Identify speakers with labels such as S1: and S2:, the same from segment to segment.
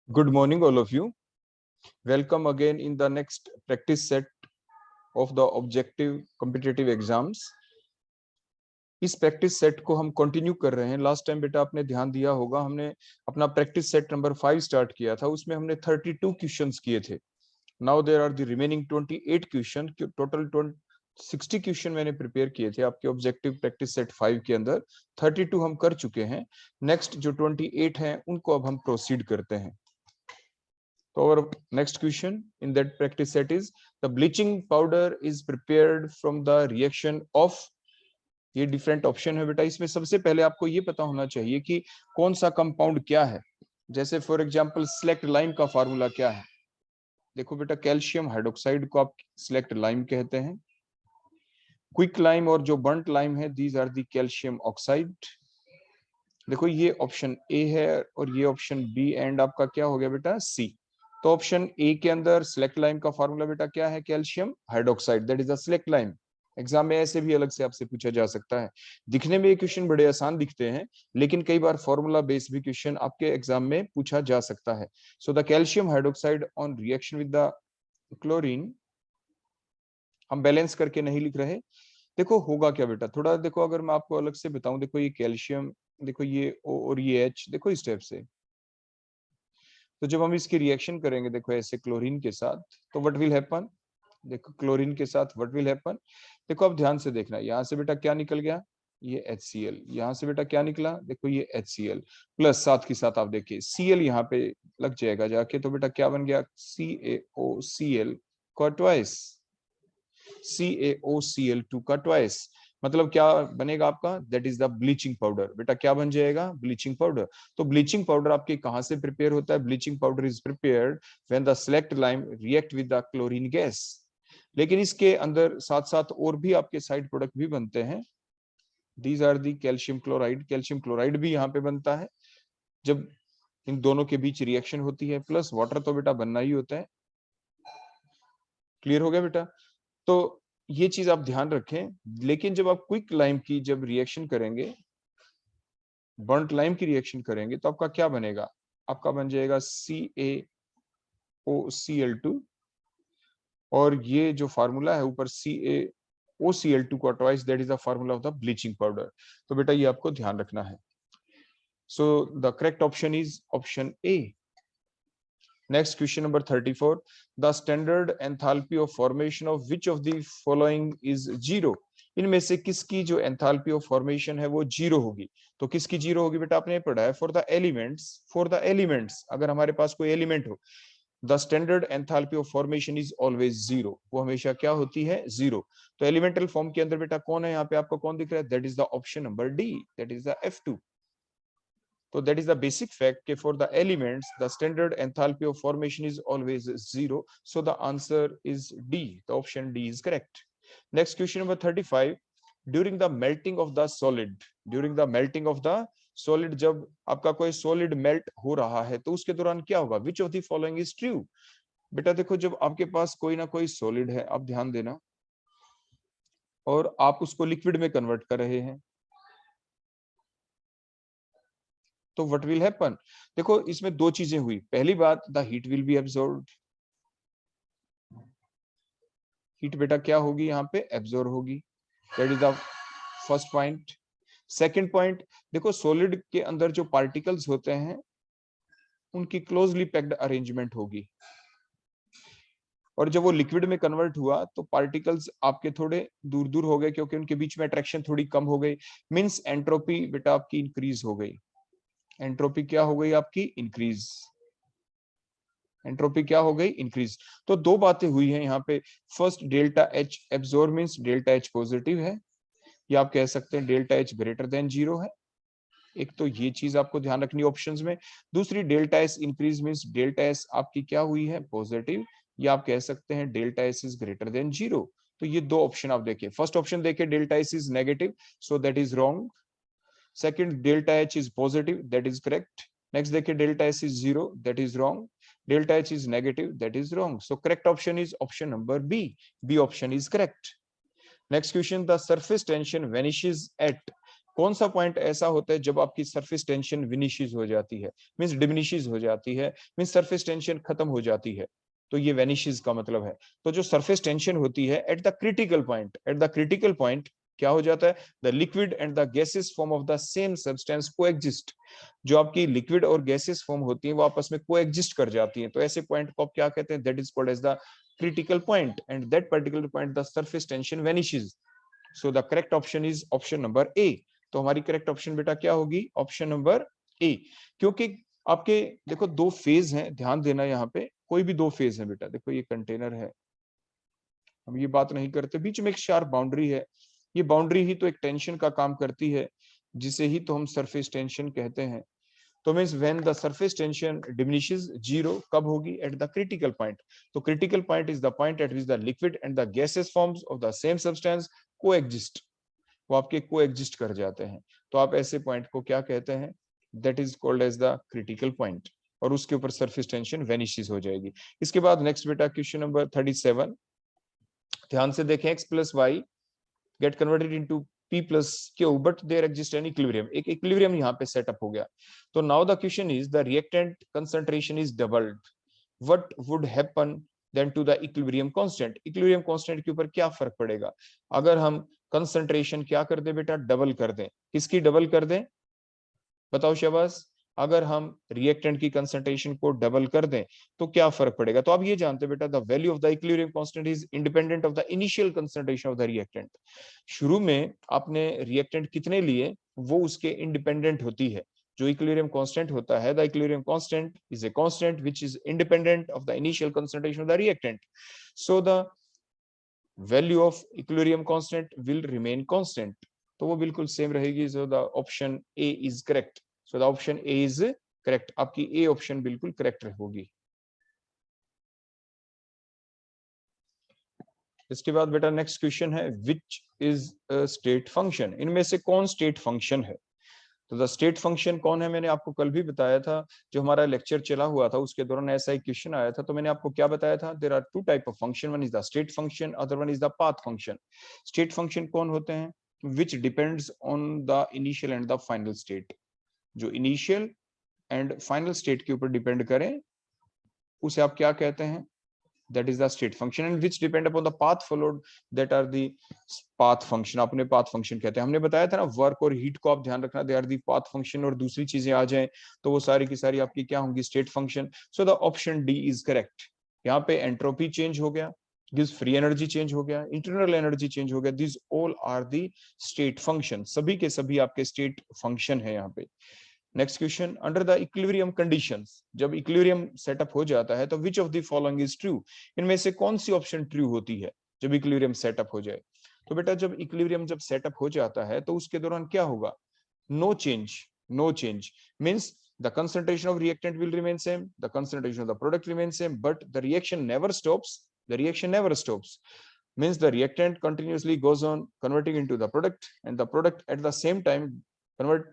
S1: Good morning, all of you. Welcome again in the next practice set of the objective competitive exams. इस practice set को हम continue कर रहे हैं। Last time बेटा आपने ध्यान दिया होगा, हमने अपना प्रैक्टिस सेट नंबर 5 स्टार्ट किया था, उसमें हमने 32 क्वेश्चंस किए थे। Now there are the remaining 28 question. Total 60 question मैंने प्रिपेयर किए थे आपके ऑब्जेक्टिव प्रैक्टिस सेट 5 के अंदर। 32 हम कर चुके हैं। नेक्स्ट जो 28 हैं उनको अब हम प्रोसीड करते हैं। So our next question in that practice set is the bleaching powder is prepared from the reaction of, ये डिफरेंट ऑप्शन है बेटा। इसमें सबसे पहले आपको ये पता होना चाहिए कि कौन सा कंपाउंड क्या है। जैसे फॉर एग्जांपल सिलेक्ट लाइम का फार्मूला क्या है। देखो बेटा, कैल्शियम हाइड्रोक्साइड को आप सिलेक्ट लाइम कहते हैं। क्विक लाइम और जो बर्nt लाइम है, these are the calcium oxide. देखो ये ऑप्शन ए है और ये ऑप्शन बी एंड आपका क्या हो गया बेटा, सी। तो ऑप्शन ए के अंदर सिलेक्ट लाइम का फार्मूला बेटा क्या है, calcium hydroxide, that is the slaked lime. Exam में ऐसे भी अलग से आपसे पूछा जा सकता है। दिखने में ये क्वेश्चन बड़े आसान दिखते हैं, लेकिन कई बार फॉर्मूला बेस्ड भी क्वेश्चन आपके एग्जाम में पूछा जा सकता है। So the calcium hydroxide on reaction with the chlorine, हम बैलेंस करके नहीं लिख रहे। देखो होगा क्या बेटा, थोड़ा देखो, अगर मैं आपको अलग से बताऊं, देखो ये कैल्शियम, देखो ये O और ये H, देखो इस टाइप से। तो जब हम इसकी रिएक्शन करेंगे, देखो ऐसे क्लोरीन के साथ, तो व्हाट विल हैपन, देखो क्लोरीन के साथ व्हाट विल हैपन। देखो अब ध्यान से देखना, यहाँ से बेटा क्या निकल गया, ये HCl। यहाँ से बेटा क्या निकला, देखो ये HCl प्लस साथ के साथ आप देखिए Cl यहाँ पे लग जाएगा जाके, तो बेटा क्या बन गया, CaOCl का ट्वाइस, CaOCl2 का ट्वाइस। मतलब क्या बनेगा आपका, that is the bleaching powder. बेटा क्या बन जाएगा, ब्लीचिंग पाउडर। तो ब्लीचिंग पाउडर आपके कहां से प्रिपेयर होता है, bleaching powder is prepared when the slaked lime react with the chlorine gas. लेकिन इसके अंदर साथ साथ और भी आपके साइड प्रोडक्ट भी बनते हैं। These are the calcium chloride, calcium chloride भी यहाँ पे बनता है जब इन दोनों के बीच रिएक्शन होती है, प्लस वाटर तो बेटा बनना ही होता है। क्लियर हो गया बेटा। तो ये चीज आप ध्यान रखें। लेकिन जब आप क्विक लाइम की जब रिएक्शन करेंगे, बर्nt लाइम की रिएक्शन करेंगे, तो आपका क्या बनेगा, आपका बन जाएगा CaOCl2, और ये जो फार्मूला है ऊपर CaOCl2 का twice, that is the formula of the bleaching powder. तो बेटा ये आपको ध्यान रखना है। So the correct option is option A. Next question number 34. The standard enthalpy of formation of which of the following is zero? इनमें से किसकी जो एंथैल्पी ऑफ फॉर्मेशन है वो जीरो होगी। तो किसकी जीरो होगी बेटा, आपने पढ़ा है फॉर द एलिमेंट्स, अगर हमारे पास कोई एलिमेंट हो, the standard enthalpy of formation is always zero, वो हमेशा क्या होती है, जीरो। तो एलिमेंटल फॉर्म के अंदर बेटा कौन है, यहाँ पे आपको कौन दिख रहा है, that is the option number D, that is the F2। So that is the basic fact that for the elements, the standard enthalpy of formation is always zero. So the answer is D. The option D is correct. Next question number 35. During the melting of the solid, जब आपका कोई solid melt हो रहा है, तो उसके दौरान क्या होगा, which of the following is true? बेटा देखो, जब आपके पास कोई ना कोई solid है, आप ध्यान देना, और आप उसको लिक्विड में कन्वर्ट कर रहे हैं, तो व्हाट विल हैपन। देखो इसमें दो चीजें हुई। पहली बात, the heat will be absorbed, heat बेटा क्या होगी, यहाँ पे एब्सॉर्ब होगी, that is the first point. Second point, देखो सॉलिड के अंदर जो पार्टिकल्स होते हैं उनकी क्लोजली पैक्ड अरेंजमेंट होगी, और जब वो लिक्विड में कन्वर्ट हुआ तो पार्टिकल्स आपके थोड़े दूर दूर हो गए, क्योंकि उनके बीच में अट्रैक्शन थोड़ी कम हो गई। मींस एंट्रोपी बेटा आपकी इंक्रीज हो गई, एंट्रोपी क्या हो गई आपकी, इंक्रीज, एंट्रोपी क्या हो गई, इंक्रीज। तो दो बातें हुई हैं यहाँ पे। First, delta H absorb means delta H positive है, या आप कह सकते हैं delta H greater than zero है। एक तो ये चीज आपको ध्यान रखनी ऑप्शंस में। दूसरी, delta S increase means delta S आपकी क्या हुई है, पॉजिटिव, या आप कह सकते हैं delta S is greater than zero. तो ये दो ऑप्शन आप देखिए। फर्स्ट ऑप्शन देखिए, delta S is negative, so that is wrong. Second, delta H is positive, that is correct. Next देखिए, delta S is zero, that is wrong. Delta H is negative, that is wrong. So correct option is option number B. B option is correct. Next question, the surface tension vanishes at कौन सा point ऐसा होता है जब आपकी surface tension विनिशेस हो जाती है, मींस डिमिनिशेस हो जाती है, मींस सरफेस टेंशन खत्म हो जाती है, तो ये वेनिशेस का मतलब है। तो जो सरफेस टेंशन होती है at the critical point, at the critical point क्या हो जाता है, the liquid and the gases form of the same substance coexist. जो आपकी लिक्विड और गैसेस फॉर्म होती हैं वो आपस में कोएग्जिस्ट कर जाती हैं, तो ऐसे पॉइंट को आप क्या कहते हैं, that is called as the critical point, and that particular point the surface tension vanishes. So the correct option is option number A. तो हमारी करेक्ट ऑप्शन बेटा क्या होगी, ऑप्शन नंबर ए। क्योंकि आपके देखो दो फेज हैं, ध्यान देना, यहाँ पे कोई भी दो फेज है बेटा। देखो ये कंटेनर है, हम ये बात नहीं करते, बीच में एक शार्प बाउंड्री है, ये बाउंड्री ही तो एक टेंशन का काम करती है, जिसे ही तो हम सरफेस टेंशन कहते हैं। तो means when the surface tension diminishes, zero कब होगी, एट द क्रिटिकल पॉइंट। तो critical point is the point eight which the liquid and the gases forms of the same substance coexist, वो आपके coexist कर जाते हैं। तो आप ऐसे पॉइंट को क्या कहते हैं, that is called as the critical point, और उसके ऊपर सरफेस टेंशन वेनिशेस हो जाएगी। इसके बाद नेक्स्ट बेटा क्वेश्चन नंबर 37, ध्यान से देखें, x plus y get converted into p plus q but there exists an equilibrium, एक इक्विलिब्रियम यहाँ पे सेटअप हो गया। तो now the question is the reactant concentration is doubled, what would happen then to the equilibrium constant. Equilibrium constant के ऊपर क्या फर्क पड़ेगा अगर हम कंसंट्रेशन क्या कर दें बेटा, डबल कर दें। किसकी डबल कर दें, बताओ शाबाश। अगर हम रिएक्टेंट की कंसंट्रेशन को डबल कर दें तो क्या फर्क पड़ेगा। तो आप ये जानते हैं बेटा, the value of the equilibrium constant is independent of the initial concentration of the reactant. शुरू में आपने रिएक्टेंट कितने लिए वो उसके इंडिपेंडेंट होती है। जो इक्विलिब्रियम कांस्टेंट होता है, the equilibrium constant is a constant which is independent of the initial concentration of the reactant. So the value of equilibrium constant will remain constant, तो वो बिल्कुल सेम रहेगी। सो the option A is correct. So the option A is correct, आपकी A option बिल्कुल correct होगी। इसके बाद बेटा नेक्स्ट क्वेश्चन है, which is a state function, इनमें से कौन स्टेट फंक्शन है। तो द स्टेट फंक्शन कौन है, मैंने आपको कल भी बताया था, जो हमारा लेक्चर चला हुआ था उसके दौरान ऐसा एक क्वेश्चन आया था। तो मैंने आपको क्या बताया था, there are two type of function, one is the state function, other one is the path function. State function कौन होते हैं, which depends on the initial and the final state, जो इनिशियल एंड फाइनल स्टेट के ऊपर depend करें उसे आप क्या कहते हैं, that is the state function, and which depend upon the path followed, that are the path function। अपने path function कहते हैं, हमने बताया था ना, वर्क और हीट को आप ध्यान रखना, they are the path function, और दूसरी चीजें आ जाएं तो वो सारी की सारी आपकी क्या होंगी, state function. So the option D is correct. यहाँ पे एंट्रोपी चेंज हो गया, दिस फ्री एनर्जी चेंज हो गया, इंटरनल एनर्जी चेंज हो गया, this all are the state function, सभी के सभी आपके स्टेट फंक्शन है यहाँ पे। Next question, under the equilibrium conditions, जब इक्विलिब्रियम सेटअप हो जाता है तो which of the following is true, इनमें से कौन सी ऑप्शन ट्रू होती है जब इक्विलिब्रियम सेटअप हो जाए। तो बेटा जब इक्विलिब्रियम जब सेटअप हो जाता है तो उसके दौरान क्या होगा, no change, no change means the concentration of reactant will remain same, the concentration of the product remains same, but the reaction never stops, the reaction never stops means the reactant continuously goes on converting into the product, and the product at the same time convert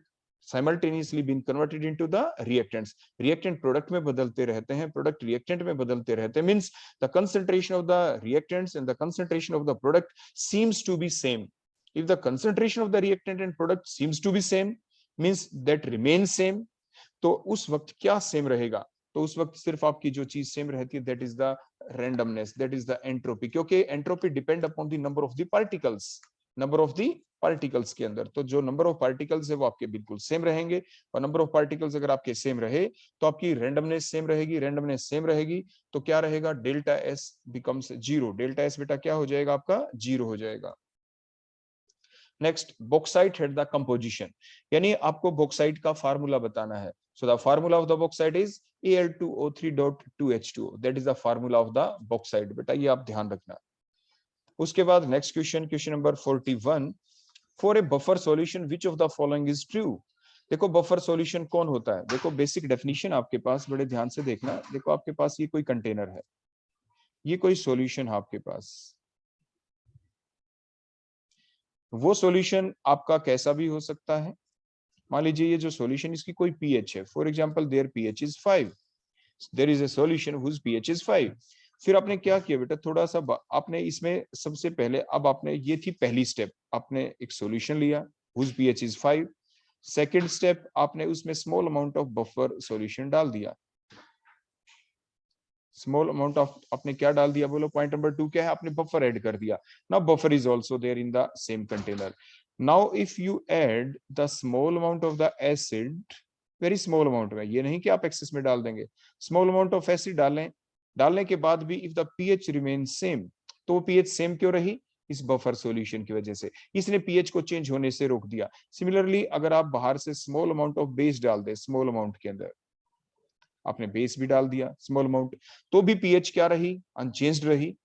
S1: simultaneously been converted into the reactants। reactant product में बदलते रहते हैं, product reactant में बदलते रहते हैं, means the concentration of the reactants and the concentration of the product seems to be same। if the concentration of the reactant and product seems to be same means that remains same, तो उस वक्त क्या same रहेगा, तो उस वक्त सिर्फ आपकी जो चीज सेम रहती है, that is the randomness, that is the entropy, क्योंकि entropy depend upon the number of the particles, number of the particles के अंदर। तो जो नंबर ऑफ पार्टिकल्स है वो आपके बिल्कुल सेम रहेंगे, और नंबर ऑफ पार्टिकल्स अगर आपके सेम रहे तो आपकी रैंडमनेस सेम रहेगी, रैंडमनेस सेम रहेगी तो क्या रहेगा, delta S becomes zero, delta S बेटा क्या हो जाएगा आपका, जीरो हो जाएगा। Next, bauxite had the composition, यानी आपको बॉक्साइट का फार्मूला बताना है। So the formula of the bauxite is Al2O3.2H2O, that is the formula of the bauxite, बेटा ये आप ध्यान रखना। उसके बाद next question, question number 41, for a buffer solution which of the following is true. देखो बफर सॉल्यूशन कौन होता है, देखो बेसिक डेफिनेशन आपके पास बड़े ध्यान से देखना। देखो आपके पास ये कोई कंटेनर है, ये कोई सॉल्यूशन है आपके पास, वो सॉल्यूशन आपका कैसा भी हो सकता है। मान लीजिए ये जो सॉल्यूशन इसकी कोई पीएच है, for example their pH is 5, there is a solution whose pH is 5। फिर आपने क्या किया बेटा, थोड़ा सा आपने इसमें सबसे पहले, अब आपने, ये थी पहली स्टेप, आपने एक सॉल्यूशन लिया, whose pH is 5. Second step, आपने उसमें small amount of buffer solution डाल दिया। स्मॉल अमाउंट ऑफ आपने क्या डाल दिया बोलो, पॉइंट नंबर 2 क्या है, आपने बफर ऐड कर दिया। Now buffer is also there in the same container. Now if you add the small amount of the acid, very small amount में, ये नहीं कि आप एक्सेस में डाल देंगे, स्मॉल अमाउंट ऑफ एसिड डालें, डालने के बाद भी if the pH remain same, तो पीएच सेम क्यों रही, इस बफर सॉल्यूशन की वजह से, इसने पीएच को चेंज होने से रोक दिया। सिमिलरली अगर आप बाहर से स्मॉल अमाउंट ऑफ बेस डाल दे, स्मॉल अमाउंट के अंदर आपने बेस भी डाल दिया स्मॉल अमाउंट, तो भी पीएच क्या रही, अनचेंज्ड रही।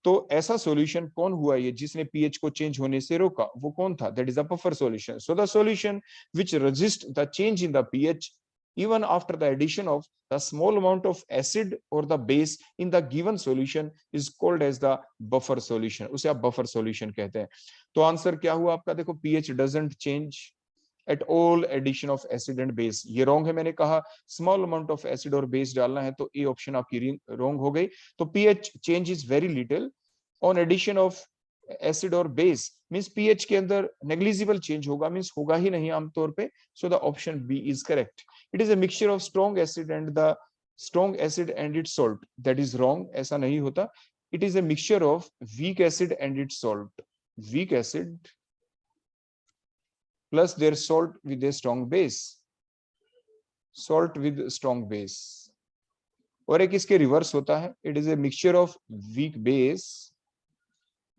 S1: तो ऐसा सॉल्यूशन कौन हुआ ये जिसने पीएच को चेंज होने से रोका, वो कौन था, that is the buffer solution. So the solution which resist the change in the pH even after the addition of the small amount of acid or the base in the given solution is called as the buffer solution, उसे आप buffer solution कहते हैं। तो answer क्या हुआ आपका, देखो pH doesn't change at all addition of acid and base, ये रॉन्ग है। मैंने कहा स्मॉल अमाउंट ऑफ एसिड और बेस डालना है, तो ए ऑप्शन आपकी रॉन्ग हो गई। तो pH change is very little on addition of acid और बेस, मींस पीएच के अंदर नेग्लिजिबल चेंज होगा, मींस होगा ही नहीं आमतौर पे। So the option B is correct. It is a mixture of strong acid and its salt, that is wrong, ऐसा नहीं होता। It is a mixture of weak acid and its salt, weak acid plus their salt with a strong base, salt with strong base। और एक इसके reverse होता है, it is a mixture of weak base,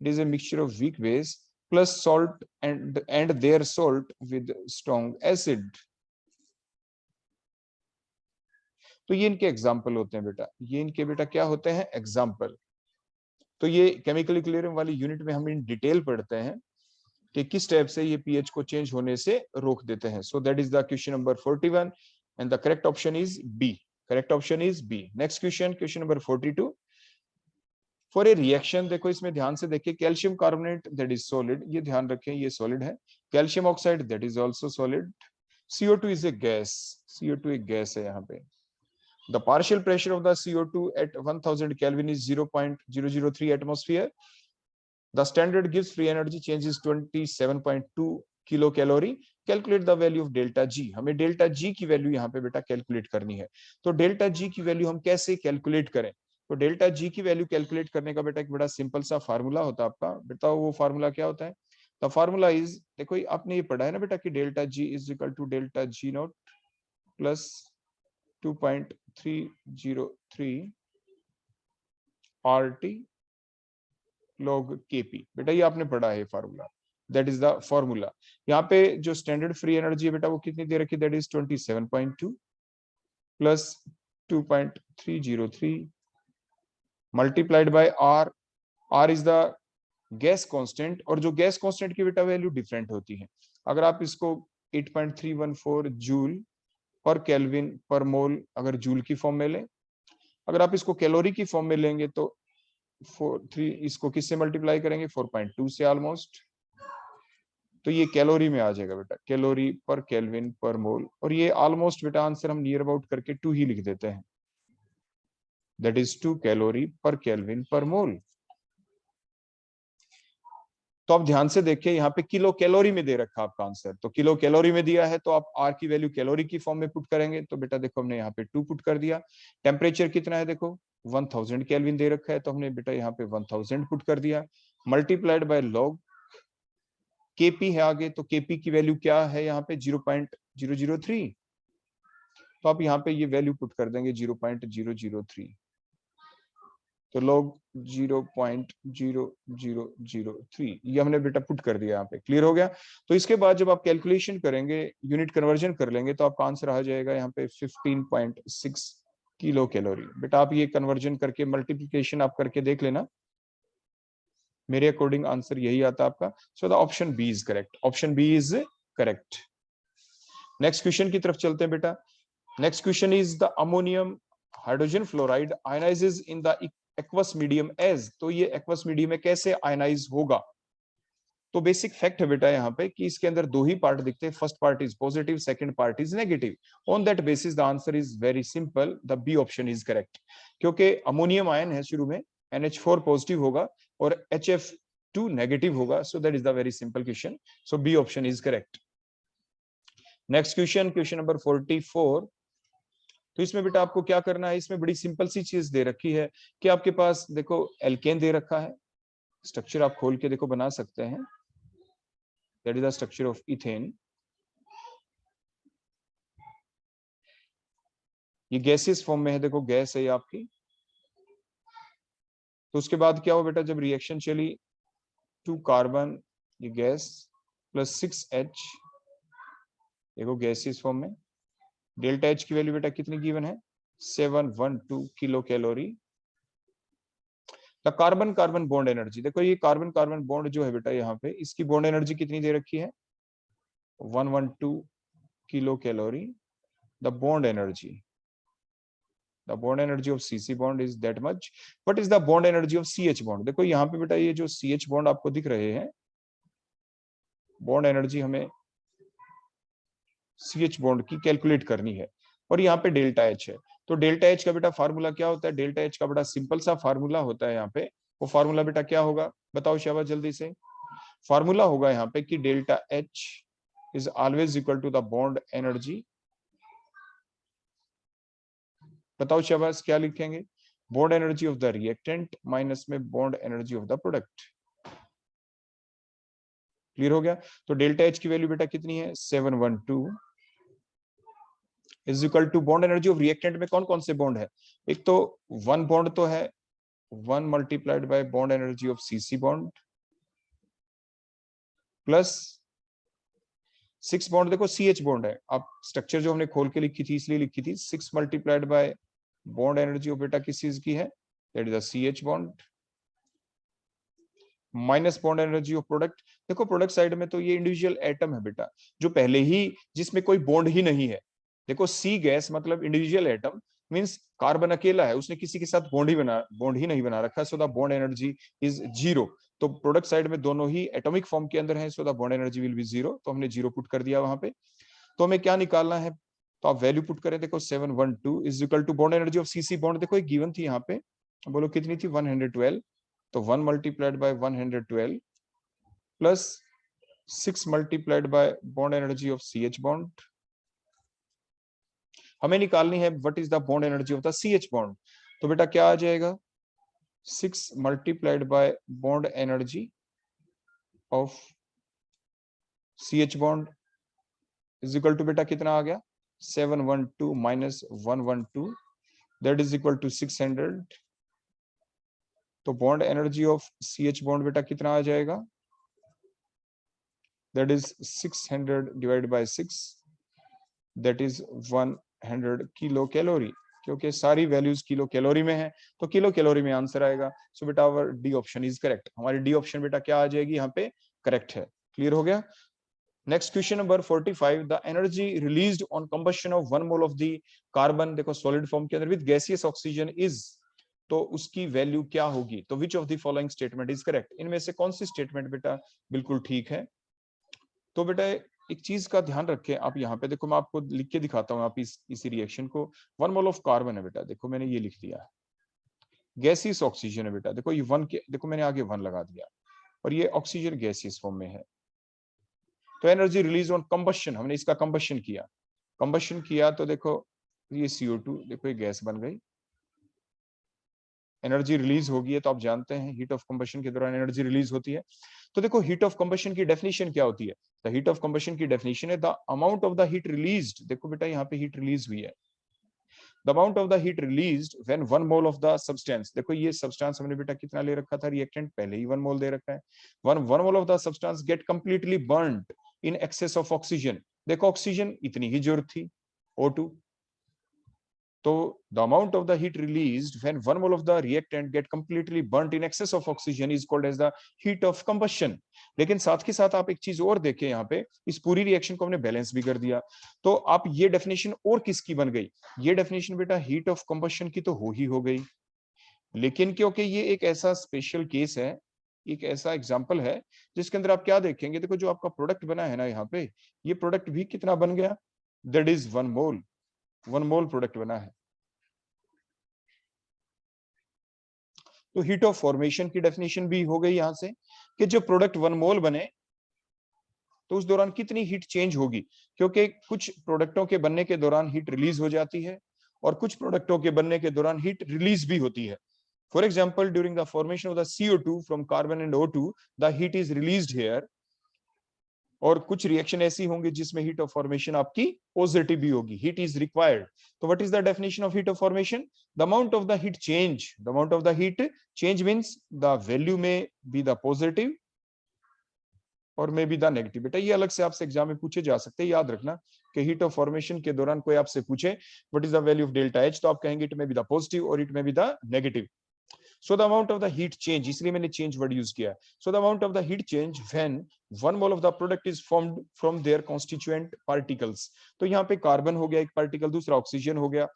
S1: it is a mixture of weak base plus salt and their salt with strong acid। तो ये इनके example होते हैं बेटा, ये इनके बेटा क्या होते हैं, एग्जाम्पल। तो ये केमिकल इक्विलिब्रियम वाली यूनिट में हम इन डिटेल पढ़ते हैं कि किस टाइप से ये पीएच को चेंज होने से रोक देते हैं। So that is the question number 41 and the correct option is B, correct option is B. Next question, question number 42। For a reaction, देखो इसमें ध्यान से देखिए, calcium carbonate that is solid, ये ध्यान रखें ये सॉलिड है। Calcium oxide that is also solid. CO2 is a gas, CO2 एक गैस है यहाँ पे। The partial pressure of the CO2 at 1000 Kelvin is 0.003 atmosphere. The standard Gibbs free energy change is 27.2 kilocalorie. Calculate the value of delta G। हमें delta G की value यहाँ पे बेटा calculate करनी है। तो डेल्टा जी की वैल्यू हम कैसे कैलकुलेट करें, तो डेल्टा जी की वैल्यू कैलकुलेट करने का बेटा एक बड़ा सिंपल सा फार्मूला होता है आपका। बताओ वो फार्मूला क्या होता है। द फार्मूला इज, देखो आपने ये पढ़ा है ना बेटा कि delta G is equal to delta G not plus 2.303 RT log KP। बेटा ये आपने पढ़ा है formula, that is the formula. यहाँ पे जो स्टैंडर्ड फ्री एनर्जी है बेटा वो कितनी दे रखी, that is 27.2 plus 2.303 multiplied by R। R is the gas constant, और जो गैस कांस्टेंट की बेटा वैल्यू डिफरेंट होती है। अगर आप इसको 8.314 जूल पर केल्विन पर मोल अगर जूल की फॉर्म में लें, अगर आप इसको कैलोरी की फॉर्म में लेंगे तो 3 इसको किससे मल्टीप्लाई करेंगे, 4.2 से ऑलमोस्ट, तो ये कैलोरी में आ जाएगा बेटा, कैलोरी पर केल्विन पर मोल। और ये ऑलमोस्ट बेटा आंसर हम नियर अबाउट करके 2 ही लिख देते हैं, दैट इज 2 कैलोरी पर केल्विन पर मोल। तो आप ध्यान से देखिए यहाँ पे किलो कैलोरी में दे रखा आपका आंसर, तो किलो कैलोरी में दिया है तो आप आर की वैल्यू कैलोरी की फॉर्म में पुट करेंगे, तो बेटा देखो हमने यहाँ पे 2 पुट कर दिया। टेम्परेचर कितना है देखो 1000 केल्विन दे रखा है, तो हमने बेटा यहाँ पे 1000 पुट कर दिया, मल्टीप्लाइड बाय लॉग केपी है आगे, तो केपी की वैल्यू क्या है यहाँ पे 0.003, तो आप यहाँ पे ये वैल्यू पुट कर देंगे 0.003, तो log 0.0003 ये हमने बेटा पुट कर दिया यहाँ पे। क्लियर हो गया। तो इसके बाद जब आप कैलकुलेशन करेंगे, यूनिट कन्वर्जन कर लेंगे, तो आपका आंसर आ जाएगा यहाँ पे 15.6 किलो कैलोरी। बेटा आप ये कन्वर्जन करके मल्टीप्लिकेशन आप करके देख लेना, मेरे अकॉर्डिंग आंसर यही आता है आपका। So the option B is correct, option B is correct. Next question की तरफ चलते हैं बेटा। Next question is the ammonium hydrogen fluoride ionizes in the aqueous medium as, तो ये एक्वस मीडियम में कैसे आयनाइज होगा। तो बेसिक फैक्ट है बेटा यहाँ पे कि इसके अंदर 2 ही पार्ट दिखते हैं, first part is positive, second part is negative. On that basis the answer is very simple, the B option is correct, क्योंकि अमोनियम आयन है शुरू में NH4 पॉजिटिव होगा और HF 2 नेगेटिव होगा, so that is the very simple question, so B option is correct. Next question, question number 44। तो इसमें बेटा आपको क्या करना है, इसमें बड़ी सिंपल सी चीज दे रखी है कि आपके पास देखो एल्केन दे रखा है, स्ट्रक्चर आप खोल के देखो बना सकते हैं, that is the structure of ethane. ये गैसियस फॉर्म में है, देखो गैस है ये आपकी। तो उसके बाद क्या हो बेटा, जब रिएक्शन चली 2 कार्बन, ये गैस प्लस 6H, देखो गैसियस फॉर्म में, डेल्टा H की वैल्यू बेटा कितनी गिवन है, 712 kilo calorie. The carbon carbon bond energy, देखो ये कार्बन कार्बन बॉन्ड जो है बेटा यहाँ पे, इसकी बॉन्ड एनर्जी कितनी दे रखी है, 112 kilo calorie. The bond energy, the bond energy of CC bond is that much. What is the bond energy of CH bond? देखो यहाँ पे बेटा ये जो CH bond आपको दिख रहे हैं, बॉन्ड एनर्जी हमें CH बॉन्ड की कैलकुलेट करनी है, और यहाँ पे डेल्टा H है। तो डेल्टा H का बेटा फार्मूला क्या होता है, डेल्टा H का बेटा सिंपल सा फार्मूला होता है यहाँ पे। वो फार्मूला बेटा क्या होगा, बताओ शाबाश जल्दी से। फार्मूला होगा यहाँ पे कि delta H is always equal to the bond energy, बताओ शाबाश क्या लिखेंगे, bond energy of the reactant minus में bond energy of the product. Clear हो गया। तो डेल्टा H की वैल्यू बेटा कितनी है, 712 is equal to bond energy of reactant में कौन कौन से बॉन्ड है, एक तो 1 बॉन्ड तो है, 1 multiplied by bond energy of CC bond plus 6 bond, देखो CH बॉन्ड है, आप स्ट्रक्चर जो हमने खोल के लिखी थी इसलिए लिखी थी, 6 multiplied by bond energy of बेटा किस चीज की है, that is the CH bond minus bond energy of product. देखो प्रोडक्ट साइड में तो ये इंडिविजुअल एटम है बेटा, जो पहले ही जिसमें कोई बॉन्ड ही नहीं है। देखो सी गैस मतलब इंडिविजुअल एटम, मींस कार्बन अकेला है, उसने किसी के साथ बॉन्ड ही नहीं बना रखा, so the bond energy is 0। तो प्रोडक्ट साइड में दोनों ही एटॉमिक फॉर्म के अंदर है, so the bond energy will be 0, तो हमने 0 पुट कर दिया वहां पे। तो हमें क्या निकालना है, तो आप वैल्यू पुट करें, देखो 712 is equal to bond energy of CC bond, देखो एक गिवन थी यहाँ पे, बोलो कितनी थी, 112। तो 1 multiplied by 112 plus 6 multiplied by bond energy of CH bond, हमें निकालनी है what is the bond energy of the CH bond. तो बेटा क्या आ जाएगा, 6 multiplied by bond energy of CH bond is equal to बेटा कितना आ गया, 712 minus 112, that is equal to 600। तो bond energy of CH bond बेटा कितना आ जाएगा, that is 600 divide by 6, that is 100 kilo calorie, क्योंकि सारी वैल्यूज किलो कैलोरी में है, तो किलो कैलोरी में आंसर आएगा। सो बेटा our D option is correct, हमारी डी ऑप्शन बेटा क्या आ जाएगी यहाँ पे, करेक्ट है। क्लियर हो गया। Next question number 45, the energy released on combustion of 1 mole of the carbon, देखो सॉलिड फॉर्म के अंदर विद गैसियस ऑक्सीजन इज, तो उसकी वैल्यू क्या होगी। तो which of the following statement is correct, इनमें से कौन सी स्टेटमेंट बेटा बिल्कुल ठीक है। तो बेटा एक चीज का ध्यान रखें आप, यहाँ पे देखो मैं आपको लिख के दिखाता हूँ, आप इसी रिएक्शन को, 1 मोल ऑफ कार्बन है बेटा, देखो मैंने ये लिख दिया, गैसियस ऑक्सीजन है बेटा, देखो ये 1 के, देखो मैंने आगे 1 लगा दिया, और ये ऑक्सीजन गैसियस फॉर्म में है। तो एनर्जी रिलीज ऑन कंबशन, हमने इसका कंबशन किया तो देखो ये CO2, देखो ये गैस बन गई, एनर्जी रिलीज होगी है, तो आप जानते हैं हीट ऑफ कंबशन के दौरान एनर्जी रिलीज होती है। तो देखो हीट ऑफ कंबशन की डेफिनेशन क्या होती है, द हीट ऑफ कंबशन की डेफिनेशन है the amount of the heat released, देखो बेटा यहाँ पे हीट रिलीज हुई है, the amount of the heat released when 1 mole of the substance, देखो ये सब्सटेंस हमने बेटा कितना ले रखा था, रिएक्टेंट पहले ही 1 मोल दे रखा है, 1 mole of the substance get completely burned in excess of oxygen, देखो ऑक्सीजन इतनी ही जरूरत थी, O2। तो the amount of the heat released when 1 mole of the reactant get completely burnt in excess of oxygen is called as the heat of combustion। लेकिन साथ के साथ आप एक चीज और देखें, यहाँ पे इस पूरी रिएक्शन को हमने बैलेंस भी कर दिया, तो आप ये डेफिनेशन और किसकी बन गई, ये डेफिनेशन बेटा हीट ऑफ कंबशन की तो हो गई, लेकिन क्योंकि ये एक ऐसा स्पेशल केस है, एक ऐसा एग्जाम्पल है जिसके अंदर आप क्या देखेंगे, देखो जो आपका प्रोडक्ट बना है ना यहाँ पे, ये प्रोडक्ट भी कितना बन गया, दैट इज 1 मोल प्रोडक्ट बना है। तो हीट ऑफ फॉर्मेशन की डेफिनेशन भी हो गई यहाँ से, कि जो प्रोडक्ट 1 मोल बने तो उस दौरान कितनी हीट चेंज होगी, क्योंकि कुछ प्रोडक्टों के बनने के दौरान हीट रिलीज हो जाती है और कुछ प्रोडक्टों के बनने के दौरान हीट रिलीज भी होती है। For example, during the formation of the CO2 from carbon and O2 the heat is released here, और कुछ रिएक्शन ऐसी होंगी जिसमें हीट ऑफ फॉर्मेशन आपकी पॉजिटिव भी होगी, हीट इज रिक्वायर्ड। तो what is the definition of heat of formation? The amount of the heat change, the amount of the heat change means the value में B the positive और मे be the negative. बेटा ये अलग से आपसे exam में पूछे जा सकते हैं, याद रखना कि हीट ऑफ फॉर्मेशन के दौरान कोई आपसे पूछे what is the value of delta H, तो आप कहेंगे it may be the positive और it may be the negative. So the amount of the heat change, इसलिए मैंने change word use किया। So the amount of the heat change when 1 mole of the product is formed from their constituent particles। तो यहाँ पे carbon हो गया एक particle, दूसरा ऑक्सीजन हो गया,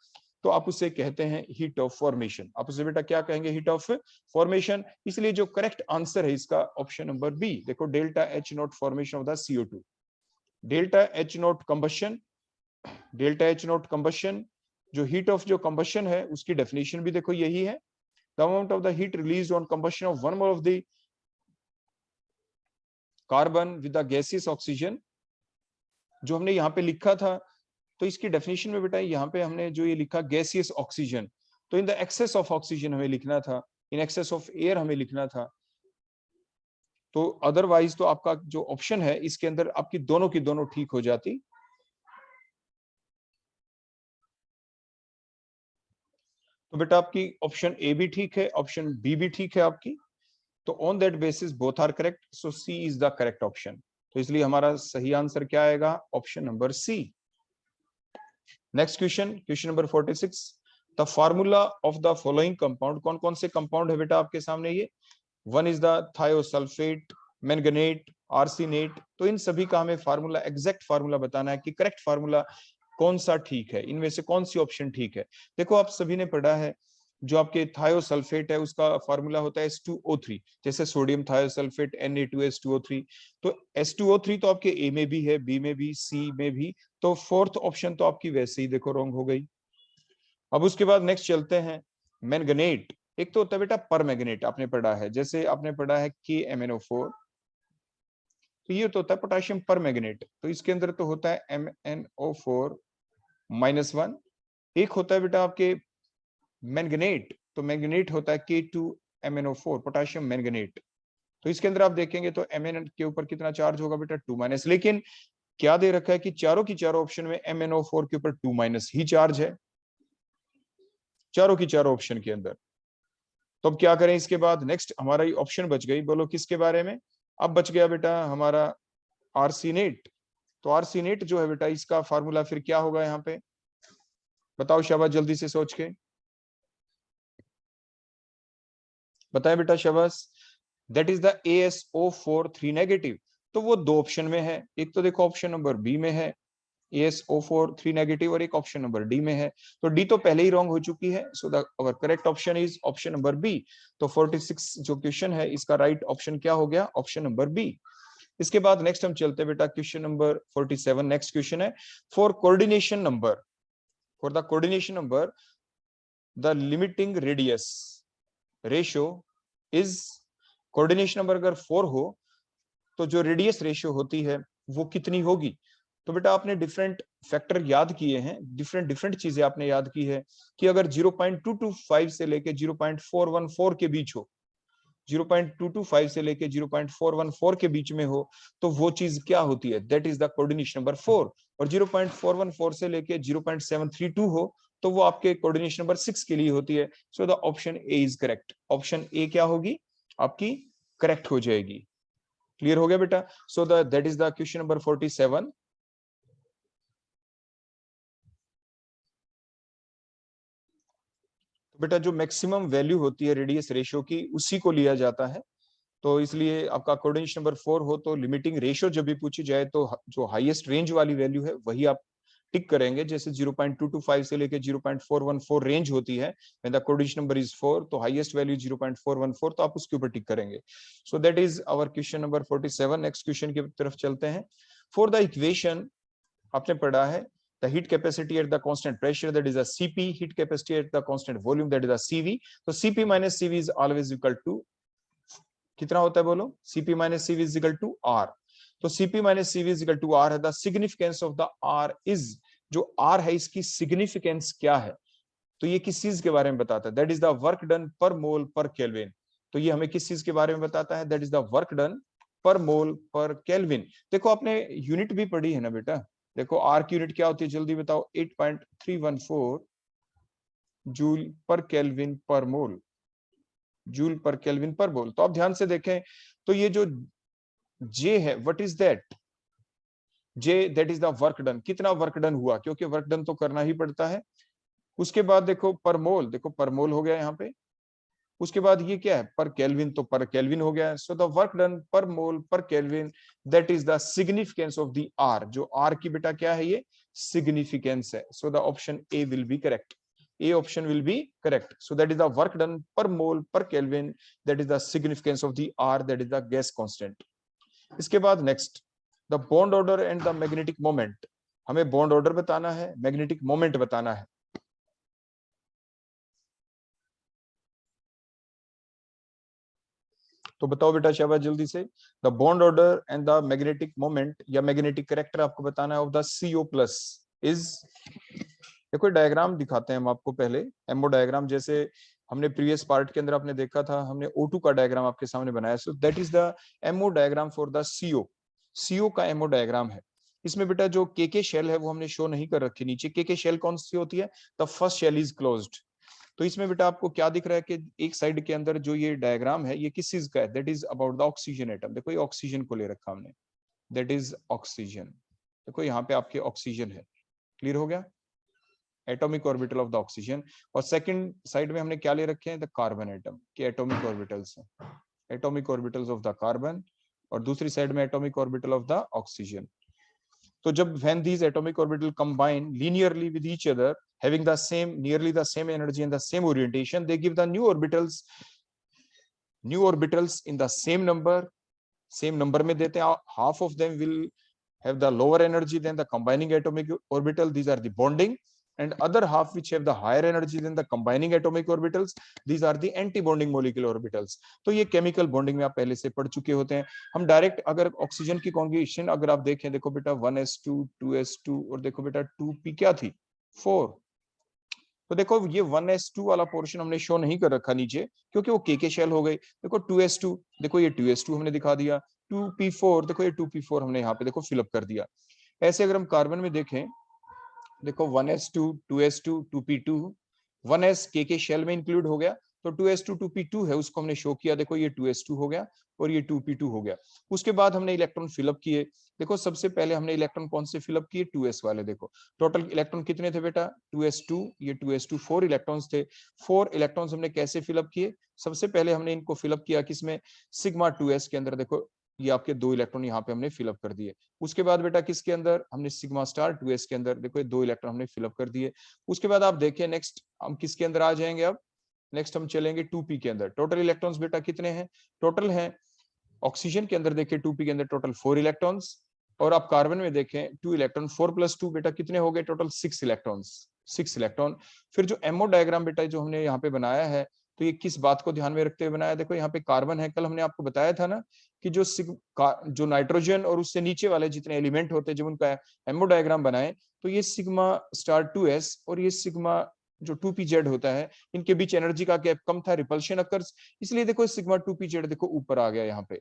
S1: तो आप उसे कहते हैं हीट ऑफ फॉर्मेशन। आप उसे बेटा क्या कहेंगे? Heat of formation. इसलिए जो करेक्ट आंसर है इसका ऑप्शन नंबर बी। देखो delta H not formation of the CO2, delta H not combustion, delta H not combustion जो हीट ऑफ जो कंबशन है उसकी डेफिनेशन भी देखो यही है, the amount of the heat released on combustion of 1 mole of the carbon with the gaseous oxygen, जो हमने यहाँ पे लिखा था। तो इसकी डेफिनेशन में बेटा यहाँ पे हमने जो ये लिखा गैसियस ऑक्सीजन, तो in the excess of oxygen हमें लिखना था, इन एक्सेस ऑफ एयर हमें लिखना था। तो अदरवाइज तो आपका जो ऑप्शन है इसके अंदर आपकी दोनों की दोनों ठीक हो जाती। तो बेटा आपकी ऑप्शन ए भी ठीक है, ऑप्शन बी भी ठीक है आपकी। तो on that basis both are correct, so C is the correct option. तो इसलिए हमारा सही आंसर क्या आएगा? Option number C. Next question, question number 46, the formula of the following compound. कौन कौन से कंपाउंड है बेटा आपके सामने? ये one is the thiosulphate, manganate, arsenate. तो इन सभी का हमें फार्मूला, एग्जैक्ट फार्मूला बताना है कि करेक्ट फार्मूला कौन सा ठीक है, इनमें से कौन सी ऑप्शन ठीक है। देखो आप सभी ने पढ़ा है जो आपके थायोसल्फेट है उसका फार्मूला होता है H2O3, जैसे सोडियम थायोसल्फेट Na2H2O3। तो H2O3 तो आपके ए में भी है, बी में भी, सी में भी, तो फोर्थ ऑप्शन तो आपकी वैसे ही देखो रॉन्ग हो गई। अब उसके बाद नेक्स्ट चलते हैं मैंगनेट। एक तो होता है बेटा पर मैंगनेट, आपने पढ़ा है, जैसे आपने पढ़ा है KMnO4, तो ये तो होता है पोटेशियम पर मैंगनेट, तो इसके अंदर तो होता है MnO4-1। एक होता है बेटा आपके मैंगनेट, तो मैंगनेट होता है K2MnO4, पोटेशियम मैंगनेट। तो इसके अंदर आप देखेंगे तो Mn के ऊपर कितना चार्ज होगा बेटा? 2-। लेकिन क्या दे रखा है कि चारों की चारों ऑप्शन में MnO4 के ऊपर 2- ही चार्ज है, चारों की चारों ऑप्शन के अंदर। तो अब क्या करें? इसके बाद नेक्स्ट हमारा ये ऑप्शन बच गई, बोलो किसके बारे में? अब बच गया बेटा हमारा आर्सेनेट। तो आर्सेनेट जो है बेटा इसका फार्मूला फिर क्या होगा यहाँ पे? बताओ शाबाश, जल्दी से सोच के बताएं बेटा, शाबाश। That is the ASO4 3-। तो वो दो ऑप्शन में है, एक तो देखो ऑप्शन नंबर बी में है ASO4 3- और एक ऑप्शन नंबर डी में है। तो डी तो पहले ही रॉन्ग हो चुकी है, so the our correct option is option number B. तो 46 जो क्वेश्चन है इसका राइट ऑप्शन क्या हो गया? Option number B. इसके बाद नेक्स्ट हम चलते हैं बेटा क्वेश्चन नंबर 47। नेक्स्ट क्वेश्चन है for coordination number, for the coordination number the limiting radius ratio is, coordination number अगर 4 हो तो जो रेडियस रेशियो होती है वो कितनी होगी? तो बेटा आपने डिफरेंट फैक्टर याद किए हैं, डिफरेंट डिफरेंट चीजें आपने याद की है कि अगर 0.225 से लेके 0.414 के बीच हो, 0.225 से लेके 0.414 के बीच में हो, तो वो चीज क्या होती है? That is the coordination number 4। और 0.414 से लेके 0.732 हो तो वो आपके कोऑर्डिनेशन नंबर 6 के लिए होती है। So the option A is correct. Option ए क्या होगी आपकी? करेक्ट हो जाएगी। क्लियर हो गया बेटा? सो that is the question number 47। तो बेटा जो मैक्सिमम वैल्यू होती है रेडियस रेशियो की उसी को लिया जाता है। तो इसलिए आपका कोऑर्डिनेशन नंबर 4 हो तो लिमिटिंग रेशियो जब भी पूछी जाए तो जो हाईएस्ट रेंज वाली वैल्यू है वही आप टिक करेंगे। जैसे 0.225 से लेके 0.414 रेंज होती है, when the coordination number is 4 तो हाईएस्ट वैल्यू 0.414, तो आप उसके ऊपर टिक करेंगे। So that is our question number 47। Next question की तरफ चलते हैं। फॉर द इक्वेशन, आपने पढ़ा है the heat capacity at the constant pressure, that is a Cp, heat capacity at the constant volume, that is a Cv। तो Cp minus Cv is always equal to कितना होता है बोलो, Cp minus Cv is equal to R। तो Cp minus Cv is equal to R है। The significance of the R is, जो R है इसकी सिग्निफिकेंस क्या है, तो ये किस चीज के बारे में बताता है, that is the work done per mole per kelvin. तो ये हमें किस चीज के बारे में बताता है, that is the work done per mole per kelvin. देखो आपने यूनिट भी पढ़ी है ना बेटा, देखो आर की यूनिट क्या होती है जल्दी बताओ, 8.314 जूल पर केल्विन पर मोल, जूल पर केल्विन पर मोल। तो आप ध्यान से देखें, तो ये जो जे है, what is that, J that is the work done, कितना वर्क डन हुआ, क्योंकि वर्क डन तो करना ही पड़ता है। उसके बाद देखो पर मोल, देखो पर मोल हो गया यहाँ पे। उसके बाद ये क्या है, पर केल्विन, तो पर केल्विन हो गया। So the work done per mole per kelvin, that is the significance of the R. जो आर की बेटा क्या है, ये सिग्निफिकेंस है। So the option A will be correct, A option will be correct. So that is the work done per mole per kelvin, that is the significance of the R, that is the gas constant. इसके बाद next, the bond order and the magnetic moment. हमें bond order बताना है, magnetic moment बताना है। तो बताओ बेटा शाबाश जल्दी से, the bond order and the magnetic moment या मैग्नेटिक कैरेक्टर आपको बताना है of the CO plus is. देखो डायग्राम दिखाते हैं हम आपको पहले, एमओ डायग्राम, जैसे हमने प्रीवियस पार्ट के अंदर आपने देखा था, हमने O2 का डायग्राम आपके सामने बनाया। सो that is the ammo diagram for the CO। CO का एमओ डायग्राम है। इसमें बेटा जो के शेल है वो हमने शो नहीं कर रखी नीचे। के शेल कौन सी होती है, the first shell is closed. तो इसमें बेटा आपको क्या दिख रहा है कि एक साइड के अंदर जो ये डायग्राम है ये किस चीज का है, that is about the oxygen atom. देखो ये ऑक्सीजन को ले रखा हमने, दैट इज ऑक्सीजन। देखो यहाँ पे आपके ऑक्सीजन है, क्लियर हो गया, atomic orbital of the oxygen. और सेकंड साइड में हमने क्या ले रखे हैं, द कार्बन एटम के एटॉमिक ऑर्बिटल्स हैं, atomic orbitals of the carbon, और दूसरी साइड में atomic orbital of the oxygen. तो जब when these atomic orbital combine linearly with each other having the same, nearly the same energy and the same orientation, they give the new orbitals in the same number में देते हैं। half of them will have the lower energy than the combining atomic orbital, these are the bonding, and other half which have the higher energy than the combining atomic orbitals, these are the anti-bonding molecular orbitals। तो ये chemical bonding में आप पहले से पढ़ चुके होते हैं। हम डायरेक्ट अगर ऑक्सीजन की कॉन्जुगेशन अगर आप देखें, देखो बेटा 1s2 2s2 और देखो बेटा 2p क्या थी 4। तो देखो ये 1s2 वाला पोर्शन हमने शो नहीं कर रखा नीचे क्योंकि वो के शेल हो गई। देखो 2s2, देखो ये 2s2 हमने दिखा दिया, 2p4, देखो ये 2p4 हमने यहाँ पे देखो फिलअप कर दिया। ऐसे अगर हम कार्बन में देखें, देखो 1s2 2s2 2p2, 1s के शेल में इंक्लूड हो गया, तो 2s2 2p2 है उसको हमने शो किया। देखो ये 2s2 हो गया और ये 2p2 हो गया। उसके बाद हमने इलेक्ट्रॉन फिलअप किए। देखो सबसे पहले हमने इलेक्ट्रॉन कौन से फिलअप किए, 2s वाले। देखो टोटल इलेक्ट्रॉन कितने थे बेटा, 2s2, ये 2s2, 4 इलेक्ट्रॉन्स थे। 4 इलेक्ट्रॉन्स हमने कैसे फिलअप किए, सबसे पहले हमने इनको फिलअप किया किसमें, सिग्मा 2s के अंदर। देखो ये आपके 2 इलेक्ट्रॉन यहाँ पे हमने फिलअप कर दिए। उसके बाद बेटा किसके अंदर, हमने सिग्मा स्टार 2s के अंदर, देखो ये 2 इलेक्ट्रॉन हमने फिलअप कर दिए। उसके बाद आप देखें नेक्स्ट हम किसके अंदर आ जाएंगे, अब नेक्स्ट हम चलेंगे 2p के अंदर। टोटल इलेक्ट्रॉन्स बेटा कितने हैं, टोटल हैं ऑक्सीजन के अंदर देखिए 2p के अंदर टोटल 4 इलेक्ट्रॉन्स, और आप कार्बन में देखें 2 इलेक्ट्रॉन, 4 + 2 बेटा कितने हो गए, टोटल 6 इलेक्ट्रॉन्स, 6 इलेक्ट्रॉन। फिर जो एमओ डायग्राम बेटा जो हमने यहाँ पे बनाया है, तो ये किस बात को ध्यान में रखते हुए बनाया, देखो यहाँ पे कार्बन है, कल हमने आपको बताया था ना कि जो नाइट्रोजन और उससे नीचे वाले जितने एलिमेंट होते हैं जब उनका एमओ डायग्राम बनाए, तो ये सिग्मा स्टार 2s और ये सिग्मा जो 2pz होता है, इनके बीच एनर्जी का गैप कम था, रिपल्शन अकर्स, इसलिए देखो सिग्मा 2pz देखो ऊपर आ गया यहाँ पे।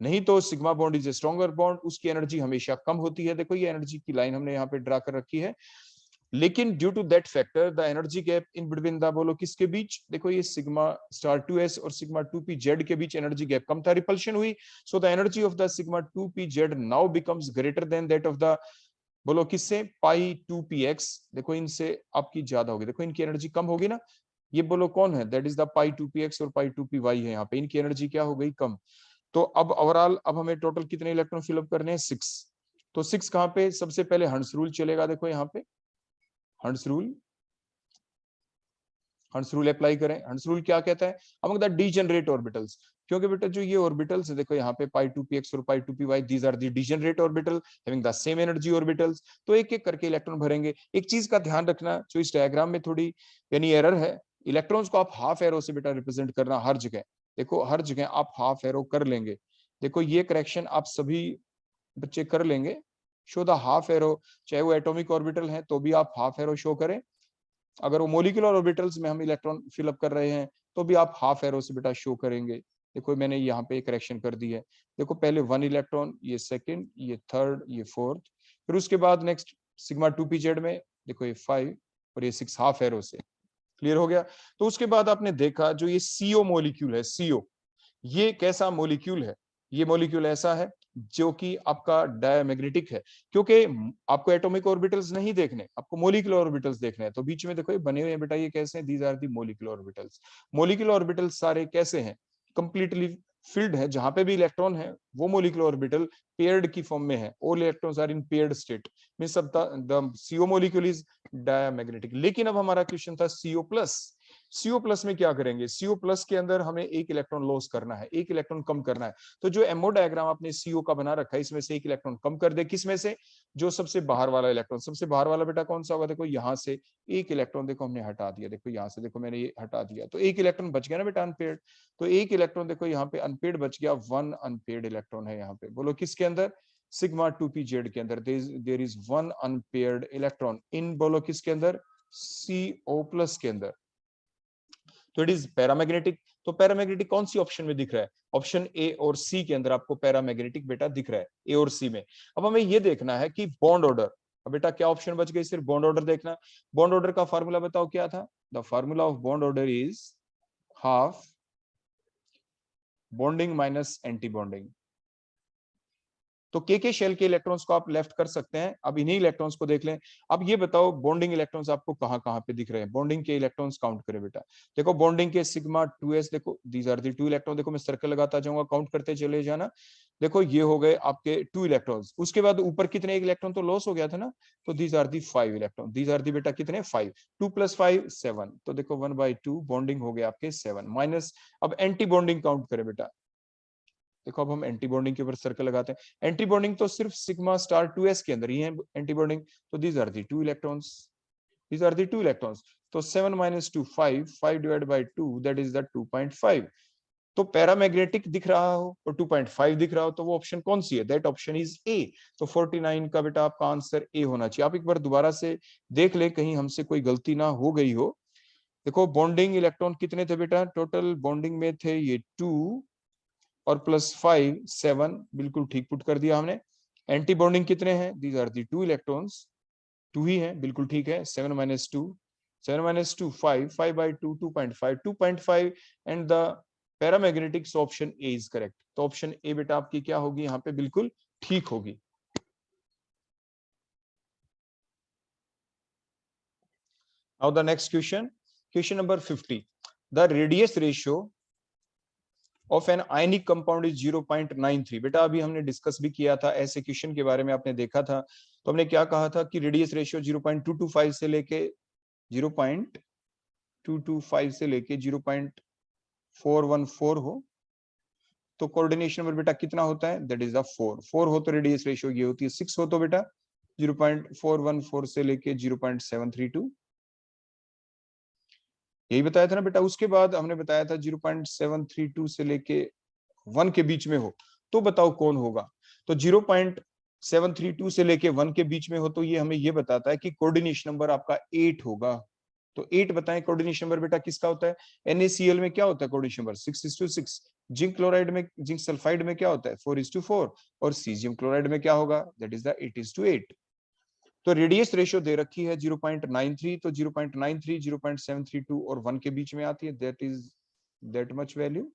S1: नहीं तो sigma bond is a stronger bond, उसकी एनर्जी हमेशा कम होती है। देखो ये एनर्जी की लाइन हमने यहाँ पे ड्रा कर रखी है, लेकिन due to that factor the energy gap in between the, बोलो किसके बीच, देखो ये सिग्मा स्टार 2s और सिग्मा 2pz के बीच एनर्जी गैप कम था, रिपल्शन हुई। So the energy of the sigma 2pz now becomes greater than that of the, बोलो किससे, पाई 2px। देखो इनसे आपकी ज्यादा होगी, देखो इनकी एनर्जी कम होगी ना, ये बोलो कौन है, that is the pi 2px और पाई 2py है, यहाँ पे इनकी एनर्जी क्या हो गई, कम। तो अब ओवरऑल अब हमें टोटल कितने इलेक्ट्रॉन फिलअप करने हैं, 6। तो 6 कहाँ पे, सबसे पहले हंस रूल चलेगा। देखो यहाँ पे हंस रूल अप्लाई करें। हंस रूल क्या कहता है, अमंग द डीजेनरेट ऑर्बिटल्स, क्योंकि बेटा जो ये ऑर्बिटल्स है, देखो यहाँ पे पाई 2px और pi 2py, these are the degenerate orbital having the same energy orbitals. तो एक एक करके इलेक्ट्रॉन भरेंगे। एक चीज का ध्यान रखना जो इस डायग्राम में थोड़ी यानी एरर है, इलेक्ट्रॉन्स को आप हाफ एरो से बेटा रिप्रेजेंट करना हर जगह। देखो हर जगह आप हाफ एरो कर लेंगे। देखो ये करेक्शन आप सभी बच्चे कर लेंगे। शो द हाफ एरो, चाहे वो एटॉमिक ऑर्बिटल है तो भी आप हाफ एरो शो करें, अगर वो मोलिकुलर ऑर्बिटल्स में हम इलेक्ट्रॉन फिलअप कर रहे हैं तो भी आप हाफ एरो से बेटा शो करेंगे। देखो मैंने यहाँ पे करेक्शन कर दी है। देखो पहले 1 इलेक्ट्रॉन, ये सेकंड, ये थर्ड, ये फोर्थ, फिर उसके बाद नेक्स्ट सिग्मा 2pz में देखो ये 5 और ये 6 हाफ एरो से। क्लियर हो गया। तो उसके बाद आपने देखा जो ये सीओ मॉलिक्यूल है, सीओ, ये कैसा मॉलिक्यूल है? ये मॉलिक्यूल ऐसा है जो कि आपका डायमैग्नेटिक है, क्योंकि आपको एटॉमिक ऑर्बिटल्स नहीं देखने, आपको मॉलिक्यूलर ऑर्बिटल्स देखने हैं। तो बीच में देखो ये बने हुए हैं बेटा, ये कैसे हैं? These are the molecular orbitals. Molecular orbitals सारे कैसे हैं? कंप्लीटली फिल्ड है, जहां पे भी इलेक्ट्रॉन है वो मॉलिक्यूलर ऑर्बिटल पेयर्ड की फॉर्म में है। All electrons are in paired state, means the CO molecule is diamagnetic. लेकिन अब हमारा क्वेश्चन था सीओ प्लस। सीओ प्लस में क्या करेंगे? सीओ प्लस के अंदर हमें एक इलेक्ट्रॉन लॉस करना है, एक इलेक्ट्रॉन कम करना है। तो जो एमओ डायग्राम आपने सीओ का बना रखा है, इसमें से एक इलेक्ट्रॉन कम कर दे। किसमें से? जो सबसे बाहर वाला इलेक्ट्रॉन। सबसे बाहर वाला बेटा कौन सा होगा? देखो यहाँ से एक इलेक्ट्रॉन देखो हमने हटा दिया। देखो यहाँ से देखो मैंने ये हटा दिया, तो एक इलेक्ट्रॉन बच गया ना बेटा अनपेयर्ड। तो एक इलेक्ट्रॉन देखो यहाँ पे अनपेयर्ड बच गया, 1 अनपेयर्ड इलेक्ट्रॉन है यहाँ पे। बोलो किसके अंदर? सिग्मा 2pz के अंदर there is 1 unpaired electron in, बोलो किसके अंदर? CO प्लस के अंदर। तो इट इज पैरामैग्नेटिक। तो पैरामैग्नेटिक कौन सी ऑप्शन में दिख रहा है? ऑप्शन ए और सी के अंदर आपको पैरामैग्नेटिक बेटा दिख रहा है, ए और सी में। अब हमें ये देखना है कि बॉन्ड ऑर्डर। अब बेटा क्या ऑप्शन बच गई? सिर्फ बॉन्ड ऑर्डर देखना। बॉन्ड ऑर्डर का फार्मूला बताओ क्या था? The formula of bond order is half bonding minus anti bonding. तो के शेल के इलेक्ट्रॉन्स को आप लेफ्ट कर सकते हैं। अब इन्हीं इलेक्ट्रॉन्स को देख लें। अब ये बताओ बॉन्डिंग इलेक्ट्रॉन्स आपको कहां कहां पे दिख रहे हैं? बॉन्डिंग के इलेक्ट्रॉन्स काउंट करें बेटा। देखो बॉन्डिंग के सिग्मा 2s, देखो दीज आर दी 2 इलेक्ट्रॉन। देखो मैं सर्कल लगाता जाऊंगा, काउंट करते चले जाना। देखो ये हो गए आपके 2 इलेक्ट्रॉन्स। उसके बाद ऊपर कितने? एक इलेक्ट्रॉन तो लॉस हो गया था ना, तो these are the 5 electron. These are the बेटा कितने? 5। 2 + 5 7। तो देखो 1/2 बॉन्डिंग हो गया आपके 7 माइनस। अब एंटी बॉन्डिंग काउंट करें बेटा। देखो अब हम एंटी बॉन्डिंग के ऊपर सर्कल लगाते हैं। एंटी बॉन्डिंग तो सिर्फ सिग्मा स्टार 2s के अंदर ही है एंटी बॉन्डिंग। तो these are the 2 electrons, these are the 2 electrons. तो 7 - 2 5, 5 divide by 2 that is the 2.5। तो पैरामैग्नेटिक दिख रहा हो और 2.5 दिख रहा हो तो वो ऑप्शन कौन सी है? That option is a. तो 49 का बेटा आपका आंसर ए होना चाहिए। आप एक बार दोबारा से देख ले, कहीं हमसे कोई गलती ना हो गई हो। देखो बॉन्डिंग इलेक्ट्रॉन कितने थे बेटा? टोटल बॉन्डिंग में थे ये 2 और +5 7, बिल्कुल ठीक पुट कर दिया हमने। एंटी बॉन्डिंग कितने हैं? दीज आर दी 2 इलेक्ट्रॉन्स, 2 ही है, बिल्कुल ठीक है। 7 - 2, 7 - 2 5, 5/2 2.5, 2.5 and the paramagnetics option A is correct. तो ऑप्शन ए बेटा आपकी क्या होगी यहाँ पे? बिल्कुल ठीक होगी। Now the next question, question number 50। The radius ratio of an ionic compound is 0.93। बेटा अभी हमने डिस्कस भी किया था ऐसे क्वेश्चन के बारे में, आपने देखा था। तो हमने क्या कहा था कि रेडियस रेशियो 0.225 से लेके 0.225 से लेके 0.414 हो तो कोऑर्डिनेशन नंबर बेटा कितना होता है? That is the 4। 4 हो तो रेडियस रेशियो ये होती है। 6 हो तो बेटा 0.414 से लेके 0.732, यही बताया था ना बेटा। उसके बाद हमने बताया था 0.732 से लेके 1 के बीच में हो तो बताओ कौन होगा? तो 0.732 से लेके 1 के बीच में हो तो ये हमें ये बताता है कि कोऑर्डिनेशन नंबर आपका 8 होगा। तो 8 बताएं कोऑर्डिनेशन नंबर बेटा किसका होता है? NaCl में क्या होता है कोऑर्डिनेशन नंबर? 6:6। जिंक क्लोराइड में, जिंक सल्फाइड में क्या होता है? 4:4। और सीजियम क्लोराइड में क्या होगा? That is the 8:8। तो रेडियस रेशियो दे रखी है 0.93, तो 0.93, 0.732 और 1 के बीच में आती है, that is that much value.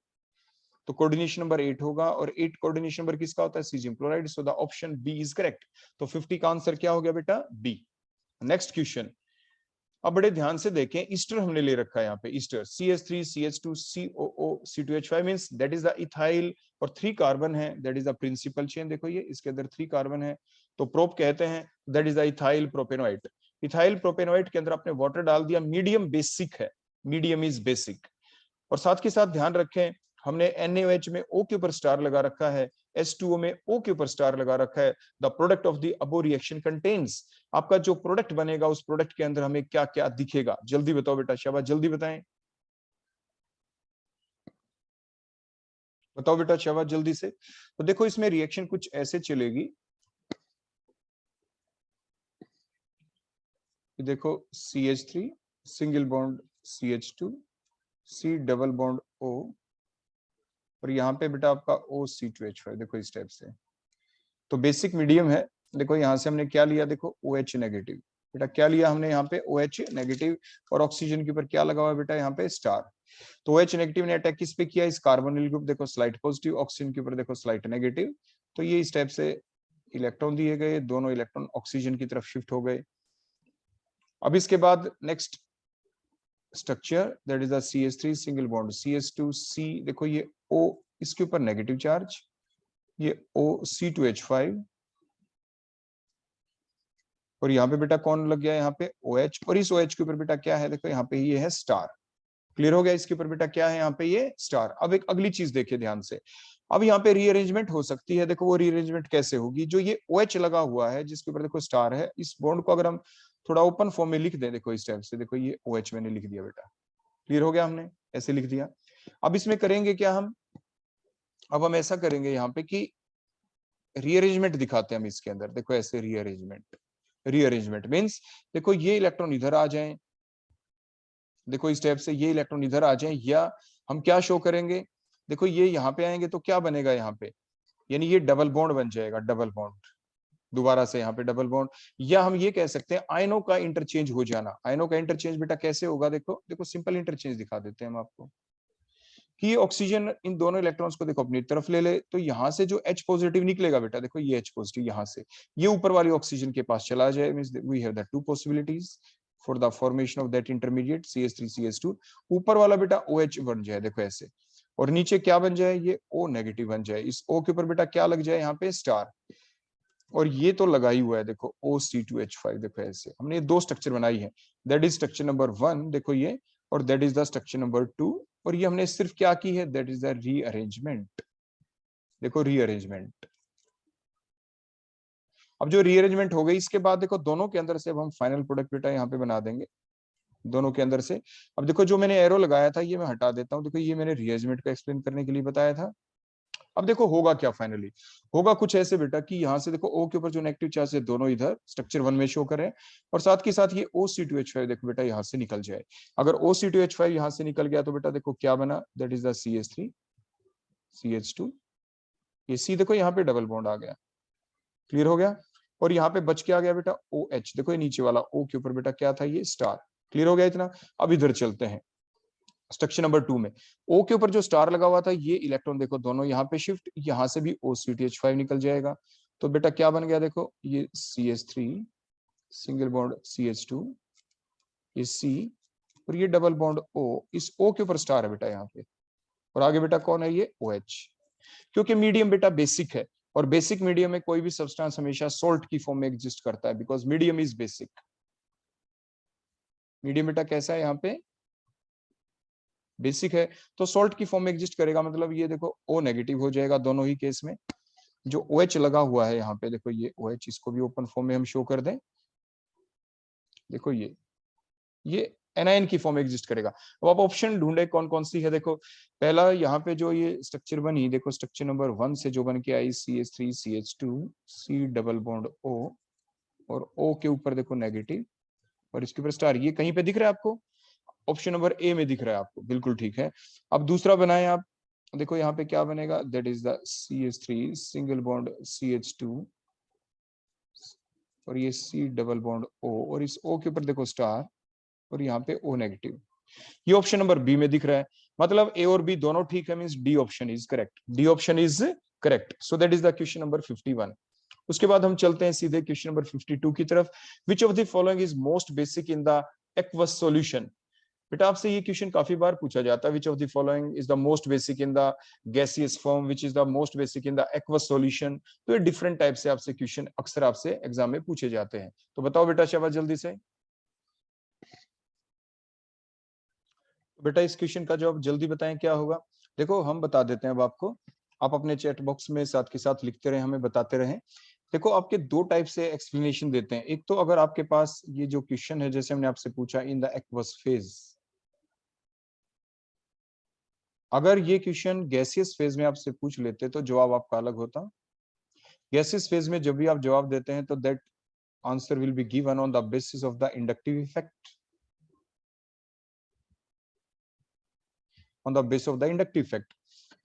S1: तो कोऑर्डिनेशन नंबर 8 होगा और 8 कोऑर्डिनेशन नंबर किसका होता है? Caesium chloride. So the option B is correct. तो 50 का आंसर क्या हो गया बेटा? बी। नेक्स्ट क्वेश्चन, अब बड़े ध्यान से देखें। ईस्टर हमने ले रखा है यहाँ पे, ester CH3 CH2 COO C2H5 means that is the ethyl और 3 कार्बन है, that is the principal chain. देखो ये इसके अंदर 3 कार्बन है तो प्रोप कहते हैं, that is the ethyl propanoate. Ethyl propanoate के अंदर आपने वाटर डाल दिया, मीडियम बेसिक है, मीडियम इज बेसिक। और साथ के साथ ध्यान रखें हमने NaOH में O के ऊपर स्टार लगा रखा है, H2O में O के ऊपर स्टार लगा रखा है। The product of the above reaction contains, आपका जो प्रोडक्ट बनेगा उस प्रोडक्ट के अंदर हमें क्या क्या दिखेगा? जल्दी बताओ बेटा, शाबाश जल्दी बताएं। बताओ बेटा शाबाश जल्दी से। तो देखो इसमें रिएक्शन कुछ ऐसे चलेगी, देखो CH3 single bond CH2 C double bond O, और यहाँ पे बेटा आपका OC2H5, देखो इस टाइप से। तो बेसिक मीडियम है, देखो यहाँ से हमने क्या लिया, देखो OH नेगेटिव। बेटा क्या लिया हमने यहाँ पे OH नेगेटिव, और ऑक्सीजन के ऊपर क्या लगा हुआ है बेटा यहाँ पे स्टार। तो OH नेगेटिव ने अटैक किस पे किया, इस कार्बोनिल ग्रुप, देखो स्लाइड पॉजिटिव, ऑक्सीजन के ऊपर देखो स्लाइड नेगेटिव। तो ये इस टाइप से इलेक्ट्रॉन दिए गए, दोनों इलेक्ट्रॉन ऑक्सीजन की तरफ शिफ्ट हो गए। अब इसके बाद next structure that is the CH3 single bond CH2C, देखो ये O, इसके ऊपर नेगेटिव चार्ज, ये OC2H5, और यहाँ पे बेटा कौन लग गया, यहाँ पे OH, और इस OH के ऊपर बेटा क्या है, देखो यहाँ पे ये है स्टार। क्लियर हो गया, इसके ऊपर बेटा क्या है, यहाँ पे ये स्टार। अब एक अगली चीज देखिए ध्यान से, अब यहाँ पे रीअरेंजमेंट हो सकती है। देखो वो रीअरेंजमेंट कैसे होगी, जो ये OH लगा हुआ है जिसके ऊपर देखो स्टार है, इस बॉन्ड को अगर हम थोड़ा ओपन फॉर्म में लिख दें, देखो इस टाइप से, देखो ये OH मैंने लिख दिया बेटा। क्लियर हो गया, हमने ऐसे लिख दिया। अब इसमें करेंगे क्या हम, अब हम ऐसा करेंगे यहाँ पे कि रीअरेंजमेंट दिखाते हैं हम इसके अंदर, देखो ऐसे रीअरेंजमेंट मीन्स देखो ये इलेक्ट्रॉन इधर आ जाएं, देखो इस टाइप से ये इलेक्ट्रॉन इधर आ जाएं, या हम क्या शो करेंगे, देखो ये यहाँ पे आएंगे तो क्या बनेगा यहाँ पे, यानी ये डबल बॉन्ड बन जाएगा, डबल बॉन्ड दोबारा से यहाँ पे डबल बॉन्ड। या हम ये कह सकते हैं आयनों का इंटरचेंज हो जाना। आयनों का इंटरचेंज बेटा कैसे होगा, देखो देखो सिंपल इंटरचेंज दिखा देते हैं हम आपको, कि ऑक्सीजन इन दोनों इलेक्ट्रॉन्स को देखो अपनी तरफ ले ले, तो यहाँ से जो H पॉजिटिव निकलेगा बेटा, देखो ये H पॉजिटिव यहाँ से ये ऊपर वाली ऑक्सीजन के पास चला जाए, means we have the two possibilities for the formation of that intermediate CH3 CH2। ऊपर वाला बेटा OH बन जाए, देखो ऐसे, और नीचे क्या बन जाए, ये O नेगेटिव बन जाए। इस O के ऊपर बेटा क्या लग जाए, यहाँ पे स्टार, और ये तो लगा ही हुआ है देखो OC2H5, देखो ऐसे हमने दो स्ट्रक्चर बनाई है, दैट इज स्ट्रक्चर नंबर 1, देखो ये, और that is the structure number 2, और ये हमने सिर्फ क्या की है, दैट इज द रीअरेंजमेंट, देखो रीअरेंजमेंट। अब जो रीअरेंजमेंट हो गई, इसके बाद देखो दोनों के अंदर से अब हम फाइनल प्रोडक्ट बेटा यहाँ पे बना देंगे, दोनों के अंदर से। अब देखो जो मैंने एरो लगाया था ये मैं हटा देता हूँ, देखो ये मैंने रीअरेंजमेंट का एक्सप्लेन करने के लिए बताया था। अब देखो होगा क्या, फाइनली होगा कुछ ऐसे बेटा कि यहाँ से देखो O के ऊपर जो नेगेटिव चार्ज है दोनों इधर स्ट्रक्चर 1 में शो करें, और साथ के साथ ये OC2H5 देखो बेटा यहाँ से निकल जाए। अगर OC2H5 यहाँ से निकल गया तो बेटा देखो क्या बना, that is the CH3 CH2, ये C देखो यहाँ पे डबल बॉन्ड आ गया। क्लियर हो गया, और यहाँ पे बच के आ गया बेटा OH, देखो ये नीचे वाला O के ऊपर बेटा क्या था, ये स्टार। क्लियर हो गया इतना। अब इधर चलते हैं स्ट्रक्चर नंबर 2 में, O के ऊपर जो स्टार लगा हुआ था ये इलेक्ट्रॉन देखो दोनों यहाँ पे शिफ्ट, यहाँ से भी OCTH5 निकल जाएगा। तो बेटा क्या बन गया, देखो ये CH3 सिंगल बॉन्ड CH2, ये C, और ये डबल बॉन्ड O, इस O के ऊपर स्टार है बेटा यहाँ पे, और आगे बेटा कौन है, ये OH। क्योंकि मीडियम बेटा बेसिक है, और बेसिक मीडियम में कोई भी सब्सटेंस हमेशा सोल्ट की फॉर्म में एग्जिस्ट करता है, because medium is basic. Medium बेटा कैसा है, यहाँ पे बेसिक है, तो सॉल्ट की फॉर्म में एग्जिस्ट करेगा, मतलब ये देखो O नेगेटिव हो जाएगा दोनों ही केस में। जो OH लगा हुआ है यहाँ पे, देखो ये OH, इसको भी ओपन फॉर्म में हम शो कर दें, देखो ये एनायन की फॉर्म में एग्जिस्ट करेगा। अब आप ऑप्शन ढूंढे कौन कौन सी है, देखो पहला यहाँ पे जो ये स्ट्रक्चर बनी, देखो स्ट्रक्चर नंबर 1 से जो बन के आई CH3 CH2 C double bond O, और O के ऊपर देखो नेगेटिव, और इसके ऊपर स्टार, ये कहीं पे दिख रहा है आपको, ऑप्शन नंबर ए में दिख रहा है आपको, बिल्कुल ठीक है। अब दूसरा बनाए आप, देखो यहाँ पे क्या बनेगा, that is the CH3 single bond CH2, और ये C डबल बॉन्ड O, और इस O के ऊपर देखो स्टार, और यहाँ पे O नेगेटिव। ये ऑप्शन नंबर बी में दिख रहा है, मतलब ए और बी दोनों ठीक है, means D option is correct, D option is correct. So that is the question number 51। उसके बाद हम चलते हैं सीधे क्वेश्चन नंबर 52 की तरफ। विच of the following is most basic in the aqueous solution. बेटा आपसे ये क्वेश्चन काफी बार पूछा जाता है, विच of the following is the most basic in the gaseous form, which is the most basic in the aqueous solution. तो ये different type से आपसे क्वेश्चन अक्सर आपसे एग्जाम में पूछे जाते हैं। तो बताओ बेटा शाबाश जल्दी से। बेटा इस क्वेश्चन का जवाब जल्दी बताएं क्या होगा। देखो हम बता देते हैं अब आपको, आप अपने चैट बॉक्स में साथ के साथ लिखते रहे, हमें बताते रहें। देखो आपके दो टाइप से एक्सप्लेनेशन देते हैं। एक तो अगर आपके पास ये जो क्वेश्चन है, जैसे हमने आपसे पूछा इन द एक्वस फेज, अगर ये क्वेश्चन गैसियस फेज में आपसे पूछ लेते तो जवाब आपका अलग होता। गैसियस फेज में जब भी आप जवाब देते हैं तो that answer will be given on the basis of the inductive effect, on the base of the inductive effect.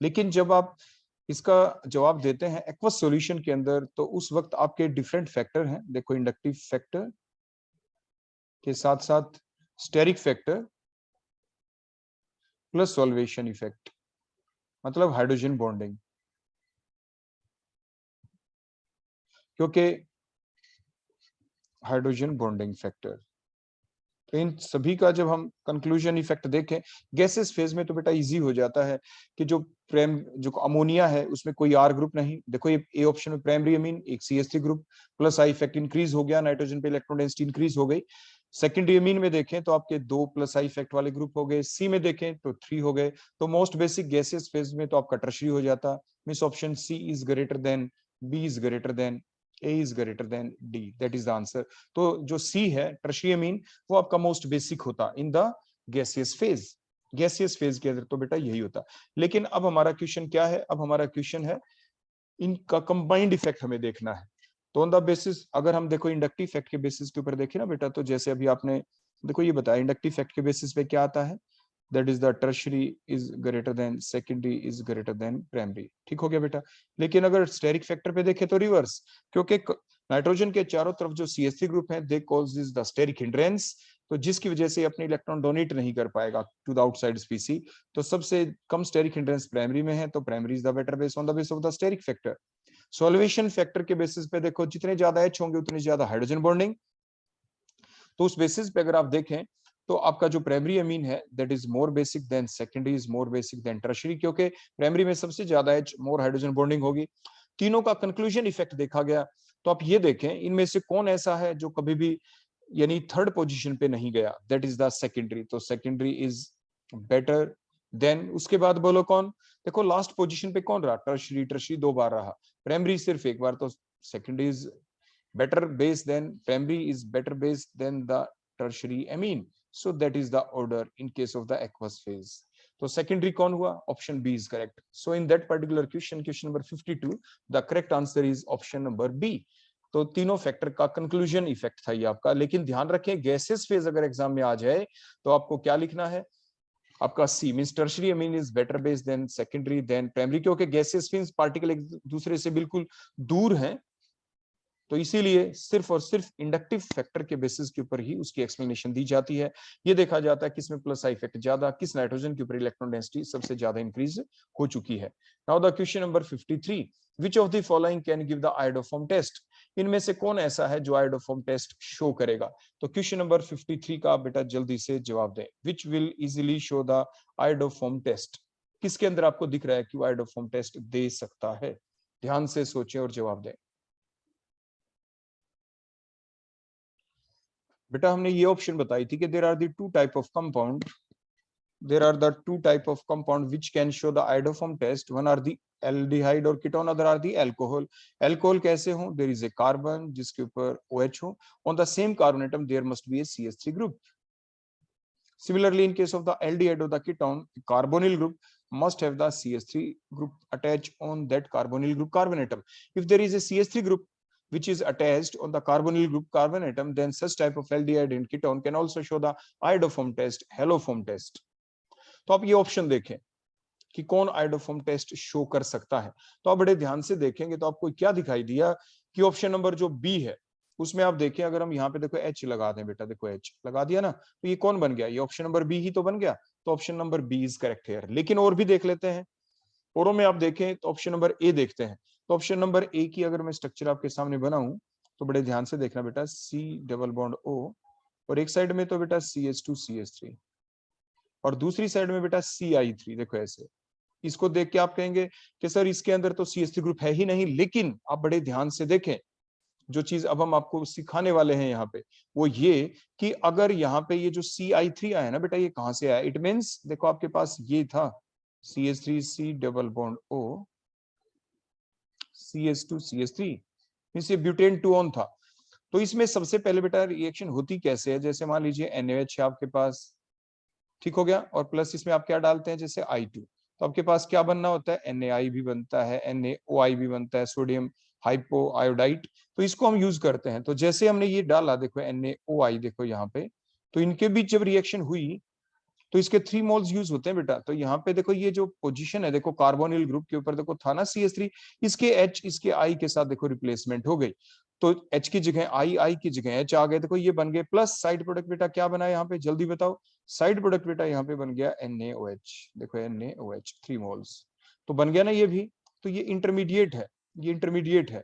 S1: लेकिन जब आप इसका जवाब देते हैं एक्वस सॉल्यूशन के अंदर तो उस वक्त आपके डिफरेंट फैक्टर हैं। देखो इंडक्टिव फैक्टर के साथ साथ steric factor plus solvation effect, मतलब हाइड्रोजन बॉन्डिंग, क्योंकि हाइड्रोजन बॉन्डिंग फैक्टर। तो इन सभी का जब हम कंक्लूजन इफेक्ट देखें गैसेस फेज में तो बेटा इजी हो जाता है कि जो अमोनिया है उसमें कोई आर ग्रुप नहीं। देखो ये ए ऑप्शन में प्राइमरी अमीन एक CH3 group plus I effect increase हो गया, नाइट्रोजन पे इलेक्ट्रॉन डेंसिटी इंक्रीज हो गई। सेकेंडरी अमीन में देखें तो आपके 2 प्लस आई इफेक्ट वाले ग्रुप हो गए, सी में देखें तो 3 हो गए। तो मोस्ट बेसिक गैसेस फेज में तो आपका टर्शरी हो जाता। Means option C is greater than, B is greater than, A is greater than D, that is the answer. तो जो सी है टर्शरी अमीन वो आपका मोस्ट बेसिक होता in the gaseous phase. Gaseous phase के अंदर तो बेटा यही होता। लेकिन अब हमारा क्वेश्चन क्या है, अब हमारा क्वेश्चन है इनका कंबाइंड इफेक्ट हमें देखना है। तो ऑन द बेसिस अगर हम देखो इंडक्टिव इफेक्ट के बेसिस के ऊपर देखें ना बेटा, तो जैसे अभी आपने देखो ये बताया इंडक्टिव इफेक्ट के बेसिस पे क्या आता है, that is the tertiary is greater then secondary is greater then primary. ठीक हो गया बेटा। लेकिन अगर स्टेरिक फैक्टर पे देखें तो रिवर्स, क्योंकि नाइट्रोजन के चारों तरफ जो CH3 ग्रुप है दे कॉजेस द स्टेरिक हिंड्रेंस, तो जिसकी वजह से अपने इलेक्ट्रॉन डोनेट नहीं कर पाएगा टू द आउटसाइड स्पीसी। तो सबसे कम स्टेरिक हिंड्रेंस प्राइमरी में है, तो primary is the better base on the base of the steric factor. Solvation factor के बेसिस पे देखो जितने ज्यादा H होंगे उतनी ज्यादा हाइड्रोजन बॉन्डिंग। तो उस बेसिस पे अगर आप देखें तो आपका जो प्राइमरी अमीन है that is more basic than secondary is more basic than tertiary, क्योंकि प्राइमरी में सबसे ज्यादा H मोर हाइड्रोजन बॉन्डिंग होगी। तीनों का कंक्लूजन इफेक्ट देखा गया। तो आप ये देखें इनमें से कौन ऐसा है जो कभी भी यानी थर्ड पोजीशन पे नहीं गया, दैट इज द सेकेंडरी। तो सेकेंडरी इज बेटर देन, उसके बाद बोलो कौन। देखो लास्ट पोजीशन पे कौन रहा, टर्शरी। टर्शरी 2 बार रहा, प्राइमरी सिर्फ 1 बार। तो secondary is better base than primary is better base than the tertiary amine, so that is the order in case of the aqueous phase. तो secondary कौन हुआ, option B is correct. So in that particular question, question number 52, the correct answer is option number B. तो तीनों factor का conclusion effect था ये आपका। लेकिन ध्यान रखें गैसेस फेज अगर एग्जाम में आ जाए तो आपको क्या लिखना है, आपका C means tertiary amine is better base than secondary than primary, क्योंकि गैसेस मींस पार्टिकल एक दूसरे से बिल्कुल दूर हैं। तो इसीलिए सिर्फ और सिर्फ इंडक्टिव फैक्टर के बेसिस के ऊपर ही उसकी एक्सप्लेनेशन दी जाती है। ये देखा जाता है किसमें प्लस आई इफेक्ट ज्यादा, किस नाइट्रोजन के ऊपर इलेक्ट्रॉन डेंसिटी सबसे ज्यादा इंक्रीज हो चुकी है। Now the question number 53, which of the following can give the iodoform test. इनमें से कौन ऐसा है जो आयोडोफॉर्म टेस्ट शो करेगा। तो क्वेश्चन नंबर 53 का बेटा जल्दी से जवाब दें, which will easily show the iodoform test. किसके अंदर आपको दिख रहा है कि वो आयोडोफॉर्म टेस्ट दे सकता है, ध्यान से सोचें और जवाब दें। बेटा हमने ये ऑप्शन बताई थी कि there are the two type of compound, there are the two type of compound which can show the iodoform test. One are the aldehyde और ketone, other are the alcohol. alcohol कैसे हो, there is a carbon जिसके ऊपर OH हो, on the same carbon atom there must be a CH3 group. Similarly in case of the aldehyde or the ketone, carbonyl group must have the CH3 group attached on that carbonyl group carbon atom. If there is a CH3 group which is attached on the carbonyl group carbon atom, then such type of aldehyde and ketone can also show the iodoform test, haloform test. तो आप ये option देखें कि कौन iodoform test show कर सकता है। तो आप बड़े ध्यान से देखेंगे तो आपको क्या दिखाई दिया कि ऑप्शन नंबर जो बी है उसमें आप देखें, अगर हम यहाँ पे देखो H लगा दें बेटा, देखो H लगा दिया ना, तो ये कौन बन गया, ये ऑप्शन नंबर बी ही तो बन गया। तो option number B is correct here. लेकिन और भी देख लेते हैं, औरों में आप देखें तो ऑप्शन नंबर ए देखते हैं। तो ऑप्शन नंबर ए की अगर मैं स्ट्रक्चर आपके सामने बनाऊं तो बड़े ध्यान से देखना बेटा, C डबल बॉन्ड O और एक साइड में तो बेटा CH2 CH3 और दूसरी साइड में बेटा CI3। देखो ऐसे, इसको देख के आप कहेंगे कि सर इसके अंदर तो CH3 ग्रुप है ही नहीं। लेकिन आप बड़े ध्यान से देखें, जो चीज अब हम आपको सिखाने वाले हैं यहाँ पे वो ये कि अगर यहाँ पे ये जो CI3 आया ना बेटा, ये कहां से आया, इट मींस देखो आपके पास ये था CH3 C double bond O CH2 CH3, means ये ब्यूटेन 2 ऑन था। तो इसमें सबसे पहले बेटा रिएक्शन होती कैसे है, जैसे मान लीजिए NaOH है आपके पास, ठीक हो गया, और प्लस इसमें आप क्या डालते हैं जैसे I2, तो आपके पास क्या बनना होता है, NaI भी बनता है, NaOI भी बनता है, सोडियम हाइपो आयोडाइड। तो इसको हम यूज करते हैं। तो जैसे हमने ये डाला, देखो NaOI, देखो यहाँ पे, तो इनके बीच जब रिएक्शन हुई तो इसके 3 मोल्स यूज होते हैं बेटा। तो यहाँ पे देखो ये जो पोजीशन है, देखो कार्बोनिल ग्रुप के ऊपर देखो था ना CH3, इसके H इसके I के साथ देखो रिप्लेसमेंट हो गई। तो H की जगह I की जगह H आ गए, देखो ये बन गए प्लस साइड प्रोडक्ट बेटा क्या बना यहाँ पे, जल्दी बताओ। साइड प्रोडक्ट बेटा यहाँ पे बन गया NaOH, देखो NaOH 3 मोल्स, तो बन गया ना ये भी। तो ये इंटरमीडिएट है, ये इंटरमीडिएट है।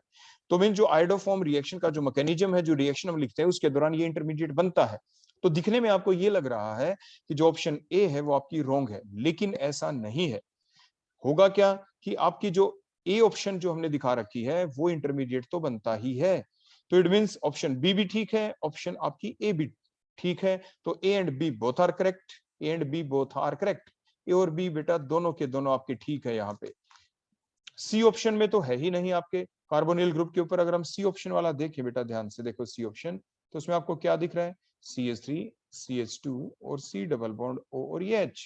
S1: तो मीन जो आयोडोफॉर्म रिएक्शन का जो मैकेनिज्म है, जो रिएक्शन हम लिखते हैं उसके दौरान ये इंटरमीडिएट बनता है। तो दिखने में आपको ये लग रहा है कि जो ऑप्शन ए है वो आपकी रॉन्ग है, लेकिन ऐसा नहीं है। होगा क्या कि आपकी जो ए ऑप्शन जो हमने दिखा रखी है वो इंटरमीडिएट तो बनता ही है। तो इट मींस ऑप्शन बी भी ठीक है, ऑप्शन आपकी ए भी ठीक है। तो A and B both are correct, A and B both are correct. A और बी बेटा दोनों के दोनों आपके ठीक है। यहाँ पे सी ऑप्शन में तो है ही नहीं आपके कार्बोनिल ग्रुप के ऊपर। अगर हम सी ऑप्शन वाला देखें बेटा, ध्यान से देखो सी ऑप्शन, तो उसमें आपको क्या दिख रहा है, CH3 CH2 और C डबल बॉन्ड O और ये H।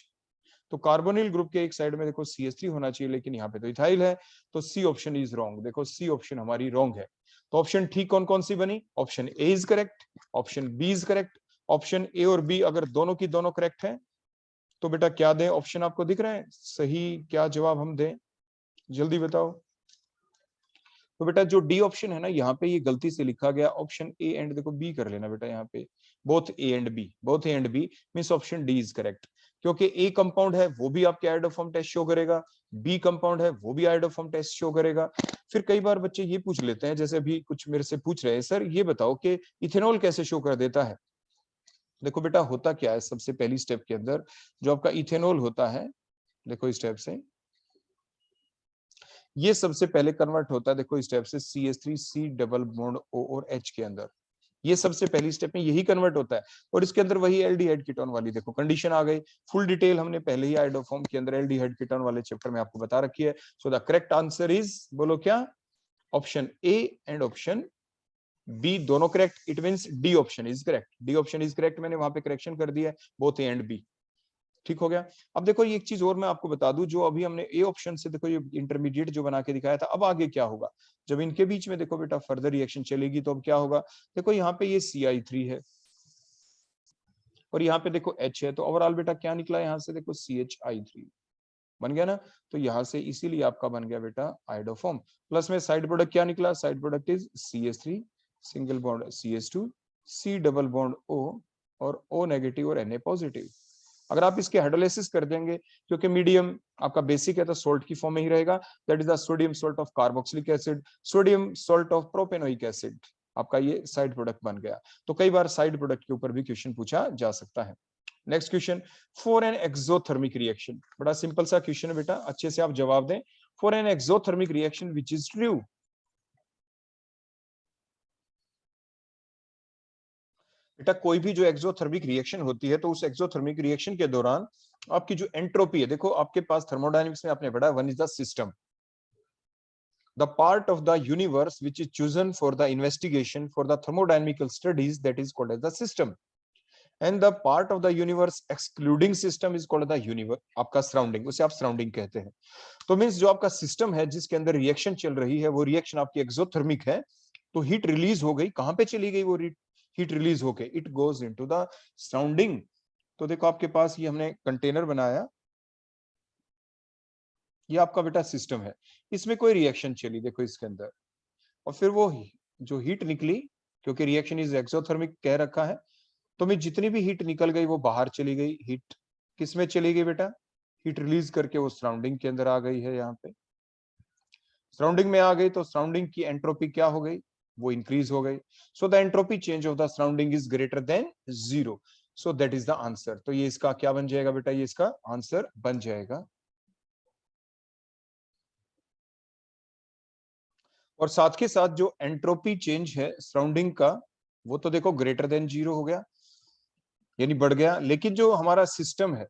S1: तो कार्बोनिल ग्रुप के एक साइड में देखो CH3 होना चाहिए, लेकिन यहाँ पे तो इथाइल है। तो सी ऑप्शन इज रॉन्ग, देखो सी ऑप्शन हमारी रॉन्ग है। तो ऑप्शन ठीक कौन कौन सी बनी, option A is correct, option B is correct. Option A और बी अगर दोनों की दोनों करेक्ट है तो बेटा क्या दें, ऑप्शन आपको दिख रहे हैं सही, क्या जवाब हम दें, जल्दी बताओ। तो बेटा जो डी ऑप्शन है ना, यहाँ पे ये गलती से लिखा गया ऑप्शन ए एंड देखो बी कर लेना बेटा, यहाँ पे both A and B, both A and B means option D is correct. क्योंकि ए कंपाउंड है वो भी आपके आयोडोफॉर्म टेस्ट शो करेगा, बी कंपाउंड है वो भी आयोडोफॉर्म टेस्ट शो करेगा। फिर कई बार बच्चे ये पूछ लेते हैं, जैसे अभी कुछ मेरे से पूछ रहे हैं, सर ये बताओ कि इथेनॉल कैसे शो कर देता है। देखो बेटा होता क्या है, सबसे पहली स्टेप के अंदर जो आपका इथेनॉल होता है, देखो इस स्टेप से ये सबसे पहले कन्वर्ट होता है, देखो इस स्टेप से CH3 C double bond O और H के अंदर, ये सबसे पहली स्टेप में यही कन्वर्ट होता है। और इसके अंदर वही एल्डिहाइड कीटोन वाली देखो कंडीशन आ गई। फुल डिटेल हमने पहले ही आयोडोफॉर्म के अंदर एल्डिहाइड कीटोन वाले चैप्टर में आपको बता रखी है। So the correct answer is, बोलो क्या, option A and option B दोनों correct. It means D option is correct, D option is correct. मैंने वहां पे करेक्शन कर दिया है, बोथ ए एंड बी ठीक हो गया। अब देखो ये एक चीज और मैं आपको बता दूं, जो अभी हमने ए ऑप्शन से देखो ये इंटरमीडिएट जो बना के दिखाया था, अब आगे क्या होगा जब इनके बीच में देखो बेटा फर्दर रिएक्शन चलेगी, तो अब क्या होगा, देखो यहाँ पे ये CI3 है और यहाँ पे देखो H है, तो ओवरऑल बेटा क्या निकला यहाँ से, देखो CHI3 बन गया ना। तो यहाँ से इसीलिए आपका बन गया बेटा आयोडोफॉर्म। प्लस में साइड प्रोडक्ट क्या निकला, side product is CH3 single bond CH2 C double bond O और O नेगेटिव और Na पॉजिटिव। अगर आप इसके हाइड्रोलाइसिस कर देंगे, क्योंकि मीडियम आपका बेसिक है तो सोल्ट की फॉर्म में ही रहेगा, that is the sodium salt of carboxylic acid, sodium salt of propanoic acid, आपका ये साइड प्रोडक्ट बन गया। तो कई बार साइड प्रोडक्ट के ऊपर भी क्वेश्चन पूछा जा सकता है। Next question, for an exothermic reaction, बड़ा सिंपल सा क्वेश्चन है बेटा, अच्छे से आप जवाब दें। For an exothermic reaction which is true, बेटा कोई भी जो एक्सोथर्मिक रिएक्शन होती है, तो उस एक्सोथर्मिक रिएक्शन के दौरान आपकी जो एंट्रोपी है, देखो आपके पास थर्मोडायनेमिक्स में आपने पढ़ा, one is the system, the part of the universe which is chosen for the investigation for the thermodynamical studies, that is called as the system, and the part of the universe excluding system is called the universe, आपका surrounding, उसे आप surrounding कहते हैं। तो means जो आपका system है जिसके अंदर रिएक्शन चल रही है, वो रिएक्शन आपकी एक्सोथर्मिक है, तो हीट रिलीज हो गई, कहां पे चली गई वो हीट रिलीज होके, it goes into the surrounding. तो देखो आपके पास ये हमने कंटेनर बनाया, ये आपका बेटा सिस्टम है, इसमें कोई रिएक्शन चली देखो इसके अंदर, और फिर वो जो हीट निकली, क्योंकि रिएक्शन इज एक्सोथर्मिक कह रखा है, तो मैं जितनी भी हीट निकल गई वो बाहर चली गई, हीट किस में चली गई बेटा, हीट रिलीज करके वो सराउंडिंग के अंदर आ गई है। यहाँ पे सराउंडिंग में आ गई तो सराउंडिंग की एंट्रोपी क्या हो गई, वो इंक्रीज हो गई। So the entropy change of the surrounding is greater then 0, so that is the answer. तो ये इसका क्या बन जाएगा बेटा, ये इसका आंसर बन जाएगा। और साथ के साथ जो एंट्रोपी चेंज है सराउंडिंग का, वो तो देखो ग्रेटर देन 0 हो गया, यानी बढ़ गया। लेकिन जो हमारा सिस्टम है,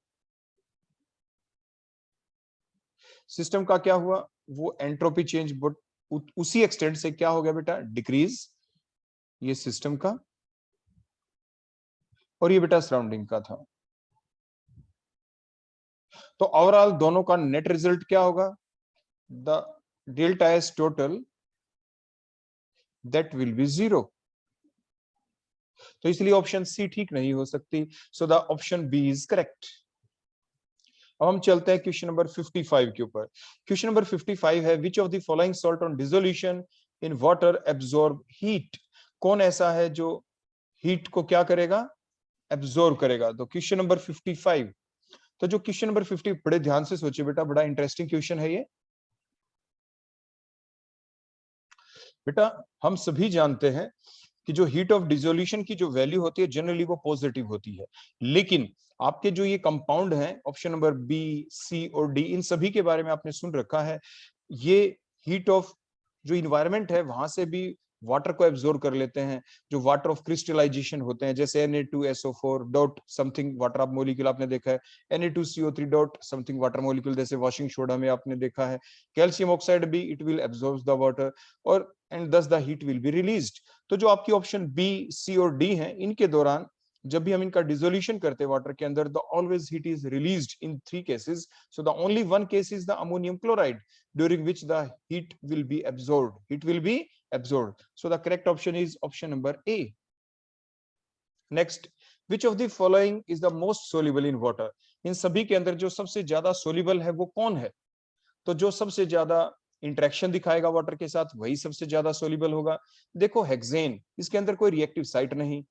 S1: सिस्टम का क्या हुआ, वो एंट्रोपी चेंज बट उसी एक्सटेंट से क्या हो गया बेटा, डिक्रीज, ये सिस्टम का, और ये बेटा सराउंडिंग का था। तो ओवरऑल दोनों का नेट रिजल्ट क्या होगा? The delta S total that will be 0। तो इसलिए ऑप्शन सी ठीक नहीं हो सकती। So the option B is correct. अब हम चलते हैं क्वेश्चन नंबर 55 के ऊपर। क्वेश्चन नंबर 55 है विच of the following salt on dissolution in water absorb heat. कौन ऐसा है जो हीट को क्या करेगा? एब्जॉर्ब करेगा। तो क्वेश्चन नंबर 55, तो जो क्वेश्चन नंबर 50, बड़े ध्यान से सोचिए बेटा, बड़ा इंटरेस्टिंग क्वेश्चन है ये। बेटा हम सभी जानते हैं कि जो हीट ऑफ डिसोल्यूशन की जो वैल्यू होती है जनरली वो पॉजिटिव होती है, लेकिन आपके जो ये कंपाउंड हैं ऑप्शन नंबर बी, सी और डी, इन सभी के बारे में आपने सुन रखा है। ये हीट ऑफ जो इन्वायरमेंट है वहां से भी वाटर को एब्जॉर्ब कर लेते हैं। जो वाटर ऑफ क्रिस्टलाइजेशन होते हैं जैसे Na2SO4 dot something water of molecule आपने देखा है, Na2CO3 dot something water molecule जैसे वॉशिंग सोडा में आपने देखा है, कैल्शियम ऑक्साइड भी it will absorb the water और एंड दस the heat will be released. तो जो आपकी ऑप्शन बी, सी और डी हैं, इनके दौरान जब भी हम इनका डिसोल्यूशन करते हैं वाटर के अंदर, the always heat is released in 3 cases. So the only one case is the ammonium chloride during which the heat will be absorbed. Heat will be absorbed. So the correct option is option number A. Next, which of the following is the most soluble in water। इन सभी के अंदर जो सबसे ज्यादा soluble है वो कौन है? तो जो सबसे ज्यादा इंटरेक्शन दिखाएगा वाटर के साथ वही सबसे ज्यादा सोल्यूबल होगा। देखो हेक्सेन, इसके अंदर कोई रिएक्टिव साइट नहीं।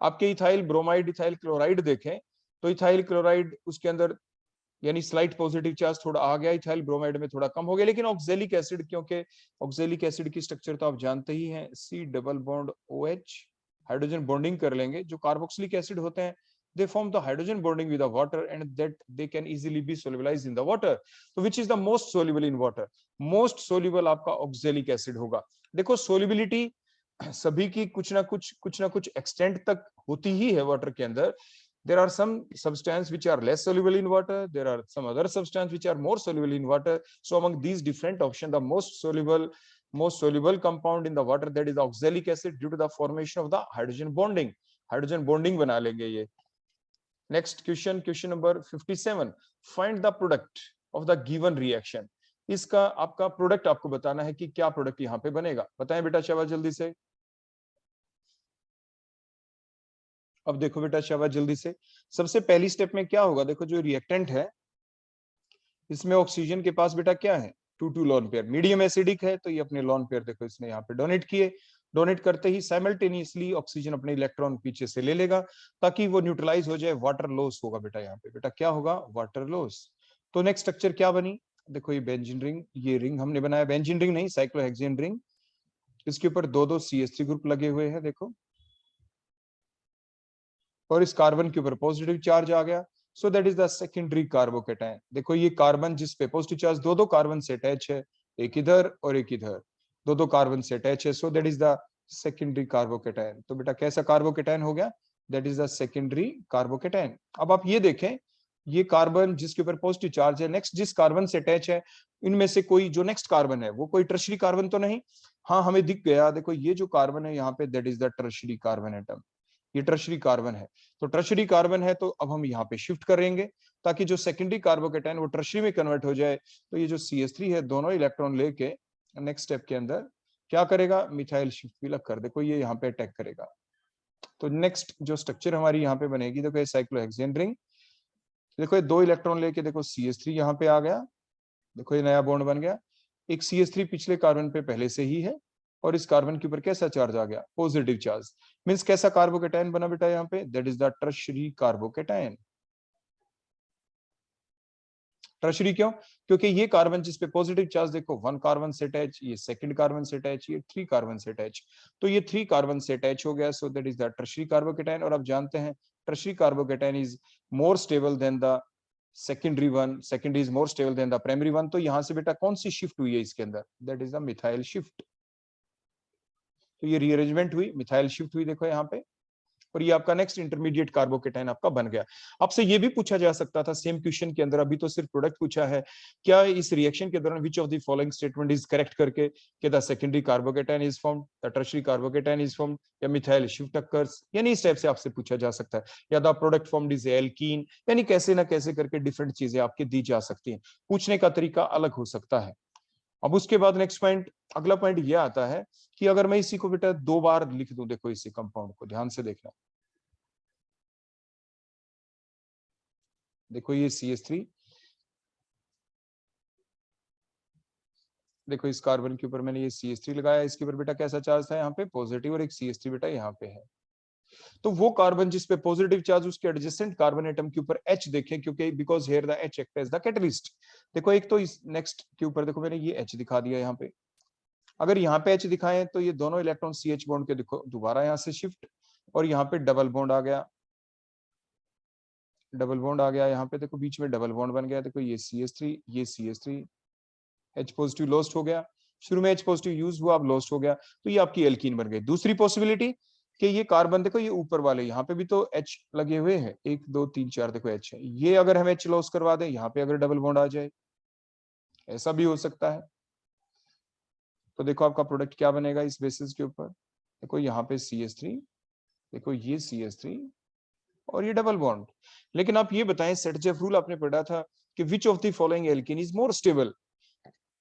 S1: आपके इथाइल ब्रोमाइड, इथाइल क्लोराइड देखें तो इथाइल क्लोराइड उसके अंदर यानी स्लाइट पॉजिटिव चार्ज थोड़ा आ गया, इथाइल ब्रोमाइड में थोड़ा कम हो गया। लेकिन ऑक्जेलिक एसिड, क्योंकि ऑक्जेलिक एसिड की स्ट्रक्चर तो आप जानते ही हैं, C double bond OH, hydrogen bonding कर लेंगे। जो कार्बोक्सिलिक एसिड होते हैं they form the hydrogen bonding with the water and that they can easily be solubilized in the water। so which is the most soluble in water? most soluble आपका oxalic acid होगा। देखो solubility सभी की कुछ ना कुछ extent तक होती ही है वाटर के अंदर। there are some substances which are less soluble in water, there are some other substances which are more soluble in water। so among these different options, the most soluble compound in the water, that is the oxalic acid, due to the formation of the hydrogen bonding बना लेंगे ये। Next question, question number 57, find the product of the given reaction. इसका आपका product आपको बताना है कि क्या प्रोडक्ट यहाँ पे बनेगा। बताएं बेटा शाबाश जल्दी से। अब देखो बेटा शाबाश जल्दी से। सबसे पहली स्टेप में क्या होगा? देखो जो रिएक्टेंट है इसमें ऑक्सीजन के पास बेटा क्या है? 2 लोन पेयर। मीडियम एसिडिक है तो ये अपने लोन पेयर देखो इसने यहाँ पे डोनेट किए। डोनेट करते ही साइमल्टेनियसली ऑक्सीजन अपने इलेक्ट्रॉन पीछे से ले लेगा ताकि वो न्यूट्रलाइज हो जाए। वाटर लॉस होगा बेटा यहाँ पे। बेटा क्या होगा? Water loss. तो नेक्स्ट स्ट्रक्चर क्या बनी? देखो ये बेंजीन रिंग, ये रिंग हमने बनाया, बेंजीन रिंग नहीं साइक्लोहेक्सेन रिंग। इसके ऊपर 2 CH3 ग्रुप लगे हुए हैं देखो, और इस कार्बन के ऊपर पॉजिटिव चार्ज आ गया। सो that is the secondary carbocation. देखो ये कार्बन जिस पे पॉजिटिव चार्ज, 2 कार्बन से अटैच है, एक इधर और एक इधर, 2 कार्बन से अटैच है। सो that is the secondary carbocation. तो बेटा कैसा कार्बोकेटायन हो गया? That is the secondary carbocation. अब आप ये देखें, ये कार्बन जिसके ऊपर पॉजिटिव चार्ज है, नेक्स्ट जिस कार्बन से अटैच है, इनमें से कोई जो नेक्स्ट कार्बन है वो कोई टर्शरी कार्बन तो नहीं? हाँ हमें दिख गया। देखो ये जो कार्बन है यहाँ पे, that is the tertiary carbon atom. ये टर्शरी कार्बन है। तो टर्शरी कार्बन है तो अब हम यहाँ पे शिफ्ट करेंगे ताकि जो सेकेंडरी कार्बोकेटायन वो टर्शरी में कन्वर्ट हो जाए। तो ये जो CH3 है दोनों इलेक्ट्रॉन लेके नेक्स्ट स्टेप के अंदर क्या करेगा? मिथाइल शिफ्ट भी लग कर देखो ये यहाँ पे अटैक करेगा। तो नेक्स्ट जो स्ट्रक्चर हमारी यहाँ पे बनेगी, देखो ये साइक्लोहेक्सेन रिंग। देखो ये 2 इलेक्ट्रॉन लेके देखो CH3 यहाँ पे आ गया, देखो ये नया बॉन्ड बन गया। एक CH3 पिछले कार्बन पे पहले से ही है और इस कार्बन के ऊपर कैसा चार्ज आ गया? Positive charge. मींस कैसा कार्बोकेटायन बना बेटा यहाँ पे? That is the tertiary carbocation. Tertiary क्यों? क्योंकि ये कार्बन जिस पे पॉजिटिव चार्ज देखो 1 कार्बन से अटैच, ये 2 कार्बन से अटैच, ये 3 कार्बन से अटैच। तो ये 3 कार्बन से अटैच हो गया। सो that is the tertiary carbocation. और आप जानते हैं tertiary carbocation is more stable then the secondary one, secondary is more stable then the primary one. तो यहां से बेटा कौन सी शिफ्ट हुई है इसके अंदर? That is the methyl shift. तो ये रीअरेंजमेंट हुई, मिथाइल शिफ्ट हुई देखो यहाँ पे। और ये आपका नेक्स्ट इंटरमीडिएट कार्बोकेटाइन आपका बन गया। आपसे ये भी पूछा जा सकता था सेम क्वेश्चन के अंदर, अभी तो सिर्फ प्रोडक्ट पूछा है, क्या इस रिएक्शन के दौरान विच of the following statement is correct करके, कि the secondary carbocation is formed, the tertiary carbocation is formed, या मिथाइल शिफ्ट अकर्स, यानी इस टाइप से आपसे पूछा जा सकता है, या the product formed is alkene, यानी कैसे ना कैसे करके डिफरेंट चीजें आपके दी जा सकती हैं, पूछने का तरीका अलग हो सकता है। अब उसके बाद नेक्स्ट पॉइंट, अगला पॉइंट ये आता है कि अगर मैं इसी को बेटा 2 बार लिख दूं, देखो इसी कंपाउंड को ध्यान से देखना, देखो ये CH3, देखो इस कार्बन के ऊपर मैंने ये CH3 लगाया, इसके ऊपर बेटा कैसा चार्ज था यहाँ पे पॉजिटिव, और एक CH3 बेटा यहाँ पे है। तो वो कार्बन जिस पे पॉजिटिव चार्ज, उसके एडजेसेंट कार्बन एटम के ऊपर H देखें, क्योंकि because here the H act as the catalyst. देखो एक तो इस नेक्स्ट के ऊपर देखो मैंने ये H दिखा दिया यहाँ पे, अगर यहाँ पे H दिखाएं तो ये दोनों इलेक्ट्रॉन CH बॉन्ड के देखो दोबारा यहाँ से शिफ्ट, और यहाँ पे डबल बॉन्ड आ गया, डबल बॉन्ड आ गया यहाँ पे, देखो बीच में डबल बॉन्ड बन गया, देखो ये CH3, ये CH3, H पॉजिटिव लॉस्ट हो गया, शुरू में H पॉजिटिव यूज हुआ, अब लॉस्ट हो गया, तो ये आपकी एल्कीन बन गई। दूसरी पॉसिबिलिटी कि ये कार्बन देखो ये ऊपर वाले यहाँ पे भी तो H लगे हुए हैं, 1 2 3 4 देखो H है, ये अगर हम H लॉस करवा दें, यहाँ पे अगर डबल बॉन्ड आ जाए, ऐसा भी हो सकता है। तो देखो आपका प्रोडक्ट क्या बनेगा इस बेसिस के ऊपर, देखो यहाँ पे CH3, देखो ये CH3 और ये डबल बॉन्ड। लेकिन आप ये बताएं, सेट-जेफ रूल आपने पढ़ा था कि विच of the following alkene is more stable,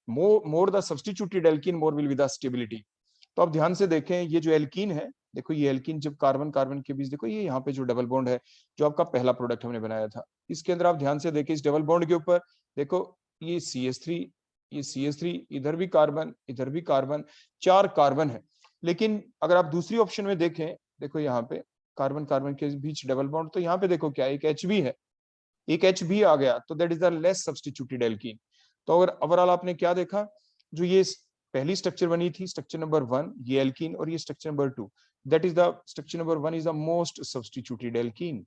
S1: more the substituted alkene more will be the stability। तो आप ध्यान से देखें, ये जो एल्कीन है, देखो ये एल्कीन जब कार्बन कार्बन के बीच, देखो ये यहाँ पे जो डबल बॉन्ड है, जो आपका पहला प्रोडक्ट हमने बनाया था, इसके अंदर आप ध्यान से देखें इस डबल बॉन्ड के ऊपर, देखो ये CH3, ये CH3, इधर भी कार्बन, इधर भी कार्बन, 4 कार्बन है। लेकिन अगर आप दूसरी ऑप्शन में देखें, देखो यहाँ पे कार्बन कार्बन के बीच डबल बॉन्ड, तो यहाँ पे देखो क्या एक H भी है, एक H भी आ गया, तो that is the less substituted alkene. तो अगर ओवरऑल आपने क्या देखा, जो ये पहली स्ट्रक्चर बनी थी, स्ट्रक्चर नंबर 1 ये एल्कीन, और ये structure number 2, that is the structure number 1 is the most substituted alkene,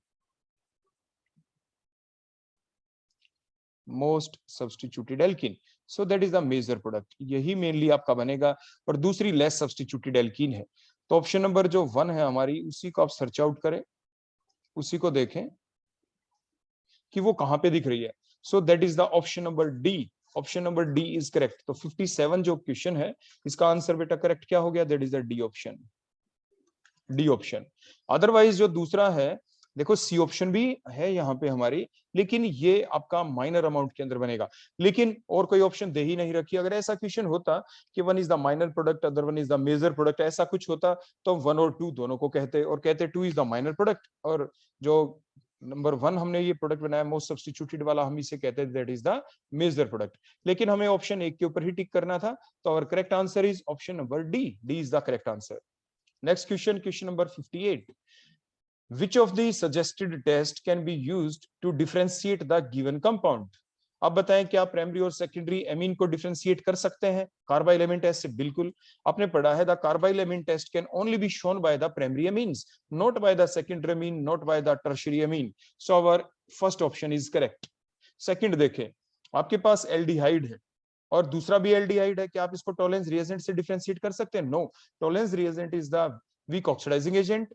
S1: most substituted alkene, so that is the major product, यही मेनली आपका बनेगा, और दूसरी लेस सब्स्टिट्यूटेड एल्कीन है। तो ऑप्शन नंबर जो 1 है हमारी, उसी को आप सर्च आउट करें, उसी को देखें कि वो कहां पे दिख रही है। सो that is the option number D, option number D is correct. तो 57 जो क्वेश्चन है, इसका आंसर बेटा करेक्ट क्या हो गया, that is the D option, D option. Otherwise जो दूसरा है, देखो सी ऑप्शन भी है यहाँ पे हमारी, लेकिन ये आपका माइनर अमाउंट के अंदर बनेगा, लेकिन और कोई ऑप्शन दे ही नहीं रखी। अगर ऐसा क्वेश्चन होता कि one is the minor product, other one is the major product, ऐसा कुछ होता तो 1 और 2 दोनों को कहते, और कहते 2 इज द माइनर प्रोडक्ट, और जो नंबर 1 हमने ये प्रोडक्ट बनाया मोस्ट सब्स्टिट्यूटेड वाला, हम इसे कहते हैं that is the major product. लेकिन हमें ऑप्शन 1 के ऊपर ही टिक करना था, तो और correct answer is option number D, D is the correct answer. Next question, question number 58. Which of the suggested test can be used to differentiate the given compound? अब बताएं क्या प्राइमरी और सेकेंडरी एमीन को differentiate कर सकते हैं carbyl amine test से? बिल्कुल, आपने पढ़ा है the carbylamine test can only be shown by the primary amines, not by the secondary amine, not by the tertiary amine. So our first option is correct. Second देखें, आपके पास aldehyde है और दूसरा भी एल्डिहाइड है, क्या आप इसको टोलेंस रिएजेंट से डिफरेंशिएट कर सकते हैं? No, Tollens reagent is the weak oxidising agent,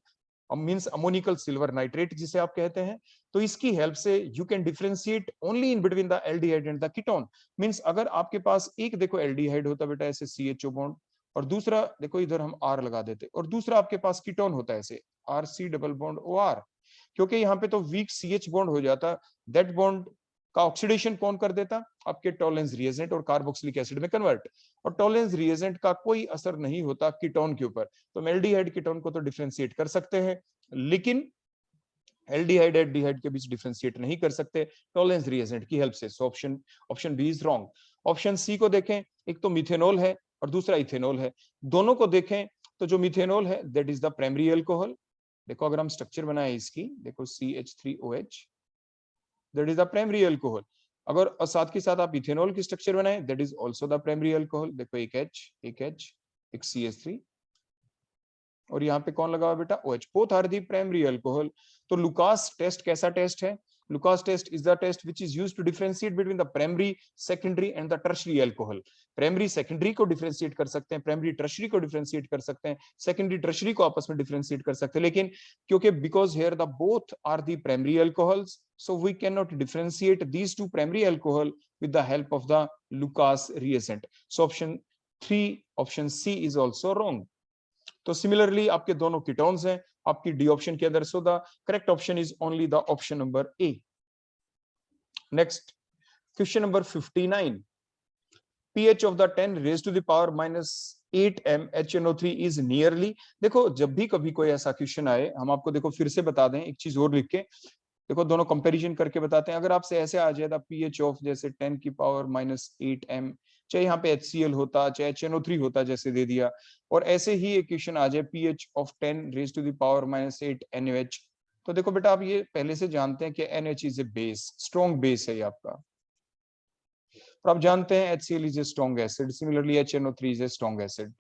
S1: means ammoniacal silver nitrate जिसे आप कहते हैं। तो इसकी हेल्प से you can differentiate only in between the aldehyde and the ketone. Means अगर आपके पास एक देखो एल्डिहाइड होता बेटा ऐसे CHO बॉन्ड, और दूसरा देखो इधर हम R लगा देते, और दूसरा आपके पास कीटोन होता है ऐसे RC डबल बॉन्ड OR, क्योंकि यहाँ पे तो वीक CH बॉन्ड हो जाता, दैट बॉन्ड का ऑक्सीडेशन कौन कर देता? आपके टोलेंस रिएजेंट और कार्बोक्सिलिक एसिड में कन्वर्ट, और टोलेंस रिएजेंट का कोई असर नहीं होता कीटोन के ऊपर। तो एल्डिहाइड कीटोन को तो डिफरेंशिएट कर सकते हैं, लेकिन एल्डिहाइड एल्डिहाइड के बीच डिफरेंशिएट नहीं कर सकते टोलेंस रिएजेंट की हेल्प से। So option option B is wrong. Option C को देखें, एक तो मिथेनॉल है और दूसरा इथेनॉल है, दोनों को देखें तो जो मिथेनॉल है that is the primary alcohol. देखो अगर हम स्ट्रक्चर बनाए इसकी, देखो CH3OH, that is the primary alcohol. अगर और साथ के साथ आप इथेनॉल की स्ट्रक्चर बनाए, that is also the primary alcohol. देखो एक H, एक CH3, और यहाँ पे कौन लगा हुआ बेटा? OH। Both are the primary alcohol. तो लुकास टेस्ट कैसा टेस्ट है? Lucas test is the test which is used to differentiate between the primary, secondary and the tertiary alcohol. Primary, secondary को differentiate कर सकते हैं, primary, tertiary को differentiate कर सकते हैं, secondary, tertiary को आपस में differentiate कर सकते हैं, लेकिन क्योंकि because here the both are the primary alcohols, so we cannot differentiate these two primary alcohol with the help of the Lucas reagent. So option 3, option C is also wrong. तो similarly आपके दोनों ketones हैं आपकी D option के अंदर, सो the correct option is only the option number A. Next question number 59. pH of the 10 raised to the power minus 8m HNO3 is nearly. देखो जब भी कभी कोई ऐसा क्वेश्चन आए, हम आपको देखो फिर से बता दें, एक चीज और लिख के देखो, दोनों कंपैरिजन करके बताते हैं. अगर आपसे ऐसे आ जाए pH ऑफ जैसे 10 की पावर -8m, चाहे यहाँ पे HCl होता, चाहे HNO3 होता, जैसे दे दिया, और ऐसे ही एक क्वेश्चन आ जाए pH of 10 raise to the power -8 NaOH, तो देखो बेटा आप ये पहले से जानते हैं कि NH is a base, strong base है ये आपका, और आप जानते हैं HCl is a strong acid, similarly HNO3 is a strong acid.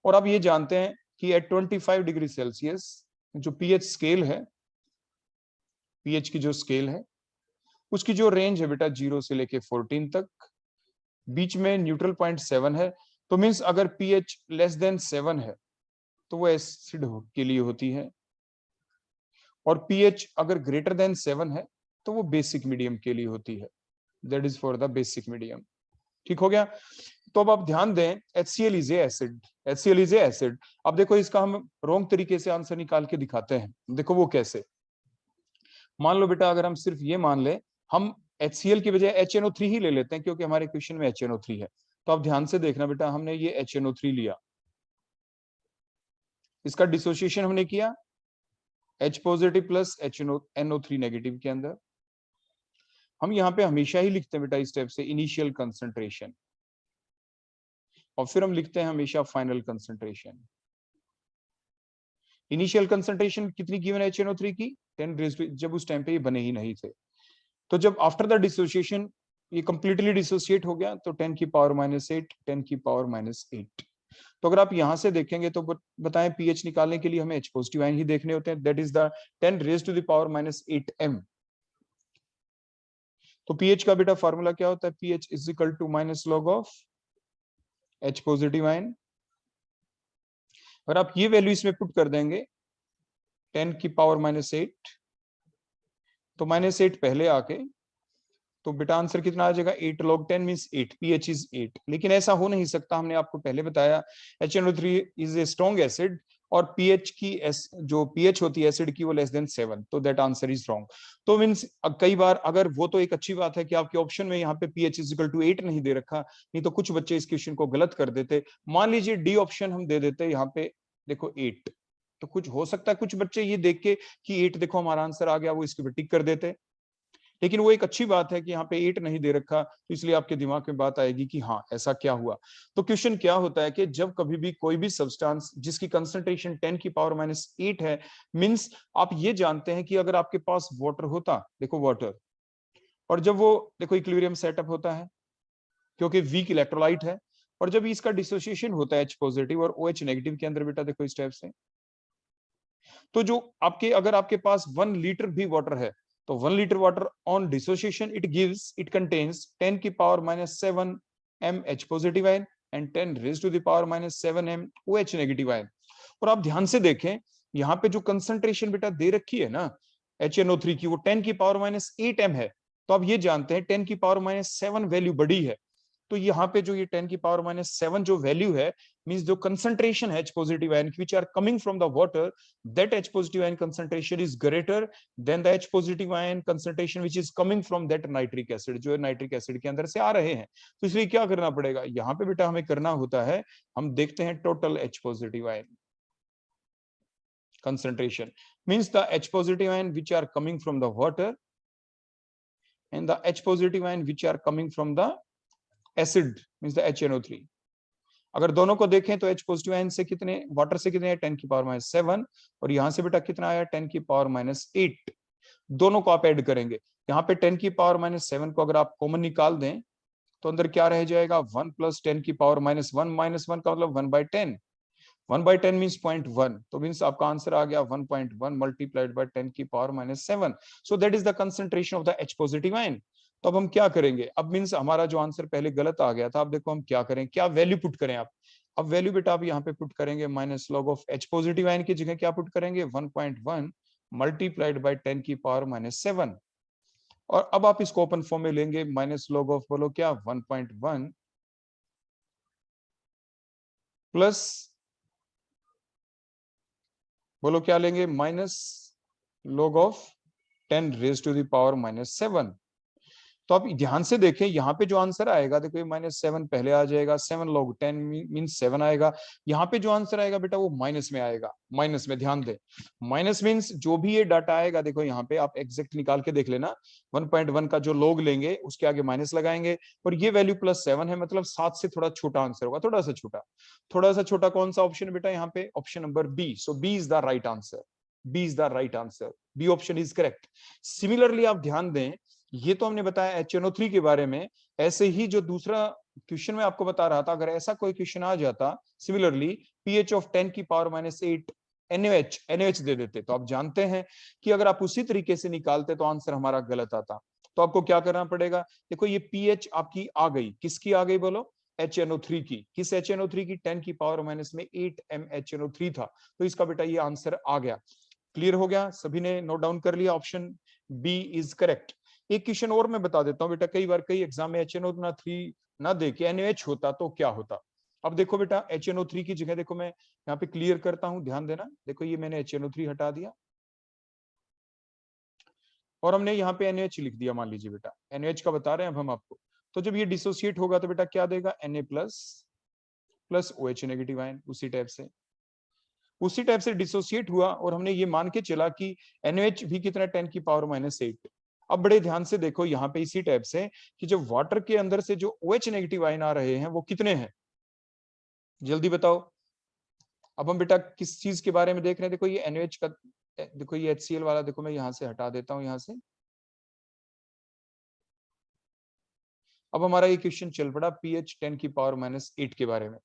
S1: और आप ये जानते हैं कि एट 25 डिग्री सेल्सियस जो pH स्केल है, pH की जो स्केल है उसकी जो रेंज है बेटा 0 से लेके 14 तक, बीच में न्यूट्रल पॉइंट 7 है, तो मींस अगर pH लेस देन 7 है तो वो एसिड के लिए होती है, और pH अगर ग्रेटर देन 7 है तो वो बेसिक मीडियम के लिए होती है. That is for the basic medium. ठीक हो गया. तो अब आप ध्यान दें, HCl is a acid, HCl is a acid. अब देखो इसका हम रॉन्ग तरीके से आंसर निकाल के दिखाते हैं. देखो वो कैसे. मान लो बेटा अगर हम सिर्फ ये मान ले, हम HCl की बजाय HNO3 ही ले लेते हैं क्योंकि हमारे क्वेश्चन में HNO3 है. तो आप ध्यान से देखना बेटा, हमने ये HNO3 लिया, इसका डिसोसिएशन हमने किया H positive plus NO3 negative के अंदर. हम यहाँ पे हमेशा ही लिखते हैं बेटा इस टाइप से इनिशियल कंसंट्रेशन, और फिर हम लिखते हैं हमेशा फाइनल कंसंट्रेशन. इनिशियल कंसंट्रेशन कितनी गिवन है HNO3 की 10 रेज़ टू, जब उस टाइम पे ये बने ही नहीं थे. तो जब आफ्टर द डिसोसिएशन ये कंप्लीटली डिसोसिएट हो गया तो 10 की पावर -8, 10 की पावर -8. तो अगर आप यहां से देखेंगे तो बताएं pH निकालने के लिए हमें H पॉजिटिव आयन ही देखने होते हैं, that is the 10 raise to the power -8m. तो pH का बेटा फार्मूला क्या होता है, pH is equal to minus log of H positive ion. अगर आप ये वैल्यू इसमें पुट कर देंगे 10 की पावर -8, तो -8 पहले आके, तो बेटा आंसर कितना आ जाएगा 8 log 10 मींस 8. pH is 8. लेकिन ऐसा हो नहीं सकता, हमने आपको पहले बताया HNO3 is a strong acid और pH की जो pH होती है एसिड की वो लेस देन 7, तो दैट आंसर इज रॉन्ग. तो मींस कई बार अगर वो तो एक अच्छी बात है कि आपके ऑप्शन में यहाँ पे pH इज इक्वल टू 8 नहीं दे रखा, नहीं तो कुछ बच्चे इस क्वेश्चन को गलत कर देते. मान लीजिए डी ऑप्शन हम दे देते यहाँ पे देखो 8, तो कुछ हो सकता है कुछ बच्चे ये देख के कि 8 देखो हमारा आंसर आ गया, वो इसके पे टिक कर देते. लेकिन वो एक अच्छी बात है कि यहाँ पे 8 नहीं दे रखा, तो इसलिए आपके दिमाग में बात आएगी कि हाँ ऐसा क्या हुआ. तो क्वेश्चन क्या होता है कि जब कभी भी कोई भी सब्सटेंस जिसकी कंसंट्रेशन 10 की पावर -8 है, मींस आप ये जानते हैं कि अगर आपके पास वाटर होता, देखो वाटर, और जब वो देखो इक्विलिब्रियम सेटअप होता है क्योंकि वीक इलेक्ट्रोलाइट है, और जब इसका डिसोसिएशन होता है H पॉजिटिव और OH नेगेटिव के अंदर बेटा देखो इस टाइप से, तो जो आपके अगर आपके पास 1 लीटर भी वाटर है, तो 1 liter water on dissociation it contains 10 की power -7 m H positive ion and 10 raised to the power -7 m OH negative ion. और आप ध्यान से देखें यहाँ पे जो कंसंट्रेशन बेटा दे रखी है ना HNO3 की, वो 10 की पावर -8 m है. तो आप ये जानते हैं 10 की पावर -7 वैल्यू बड़ी है, तो यहाँ पे जो ये 10 की पावर -7 जो वैल्यू है, मींस जो कंसंट्रेशन है H positive ion which are coming from the water, that H positive ion concentration is greater than the H positive ion concentration which is coming from that nitric acid, जो nitric acid के अंदर से आ रहे हैं. तो इसलिए क्या करना पड़ेगा यहाँ पे बेटा, हमें करना होता है, हम देखते हैं total H positive ion concentration, means the H positive ion which are coming from the water and the H positive ion which are coming from the acid, means the HNO3. अगर दोनों को देखें तो H पॉजिटिव आयन से कितने, water से कितने, 10 की पावर -7, और यहाँ से बेटा कितना आया 10 की पावर -8. दोनों को आप ऐड करेंगे, यहाँ पे 10 की पावर -7 को अगर आप कॉमन निकाल दें तो अंदर क्या रह जाएगा 1 + 10 की पावर -1 का मतलब 1/10. 1/10 मीन्स 0.1, तो मीन्स आपका आंसर आ गया 1.1 मल्टीप्लाइड बाय 10 की power -7। So that is the concentration of the H positive ion. तो अब हम क्या करेंगे, अब मीन्स हमारा जो आंसर पहले गलत आ गया था, अब देखो हम क्या करें, क्या वैल्यू पुट करें आप। अब वैल्यू बेटा आप यहाँ पे पुट करेंगे, minus log of H positive ion की जगह क्या पुट करेंगे, 1.1 मल्टीप्लाइड बाय 10 की पावर -7। और अब आप इसको ओपन फॉर्म में लेंगे, माइनस लॉग ऑफ बोलो क्या 1.1 प्लस बोलो क्या लेंगे, minus log of 10 raise to the power -7। तो आप ध्यान से देखें, यहाँ पे जो आंसर आएगा देखो, ये -7 पहले आ जाएगा, 7 log 10 मीन्स 7 आएगा। यहाँ पे जो आंसर आएगा बेटा वो माइनस में आएगा, माइनस में, ध्यान दे, माइनस मीन्स जो भी ये डाटा आएगा देखो यहाँ पे आप एग्जैक्ट निकाल के देख लेना, 1.1 का जो log लेंगे उसके आगे माइनस लगाएंगे, और ये वैल्यू +7 है, मतलब 7 से थोड़ा छोटा आंसर होगा, थोड़ा सा छोटा। थोड़ा सा छोटा कौन सा ऑप्शन बेटा, यहाँ पे option number B. So B is the right answer, B is the right answer, B option is correct. Similarly आप ध्यान दें, ये तो हमने बताया HNO3 के बारे में, ऐसे ही जो दूसरा क्वेश्चन में आपको बता रहा था, अगर ऐसा कोई क्वेश्चन आ जाता सिमिलरली, pH ऑफ 10 की पावर -8 NaOH दे देते, तो आप जानते हैं कि अगर आप उसी तरीके से निकालते तो आंसर हमारा गलत आता। तो आपको क्या करना पड़ेगा, देखो ये pH आपकी आ गई, किसकी आ गई बोलो, HNO3 की। किस HNO3 की, 10 की पावर -8 MHNO3 था, तो इसका बेटा ये आंसर आ गया। क्लियर हो गया, सभी ने नोट डाउन कर लिया, ऑप्शन बी इज करेक्ट। एक क्वेश्चन और मैं बता देता हूँ बेटा, कई बार कई एग्जाम में HNO3 ना दे के NaOH होता तो क्या होता। अब देखो बेटा, HNO3 की जगह देखो मैं यहाँ पे क्लियर करता हूँ, ध्यान देना, देखो ये मैंने HNO3 हटा दिया और हमने यहाँ पे NaOH लिख दिया, मान लीजिए बेटा NaOH का बता रहे हैं अब हम आपको। तो जब ये डिसोसिएट होगा तो बेटा क्या देगा, Na plus OH negative ion, उसी टाइप से डिसोसिएट हुआ, और हमने ये मान के चला कि NaOH भी कितना, 10 की पावर -8। अब बड़े ध्यान से देखो यहाँ पे इसी टाइप से कि जब वाटर के अंदर से जो OH नेगेटिव आयन आ रहे हैं वो कितने हैं, जल्दी बताओ। अब हम बेटा किस चीज के बारे में देख रहे हैं, देखो ये NaOH का, देखो ये HCl वाला, देखो मैं यहाँ से हटा देता हूँ यहाँ से। अब हमारा ये क्वेश्चन चल पड़ा pH 10 की पावर -8 के बारे में,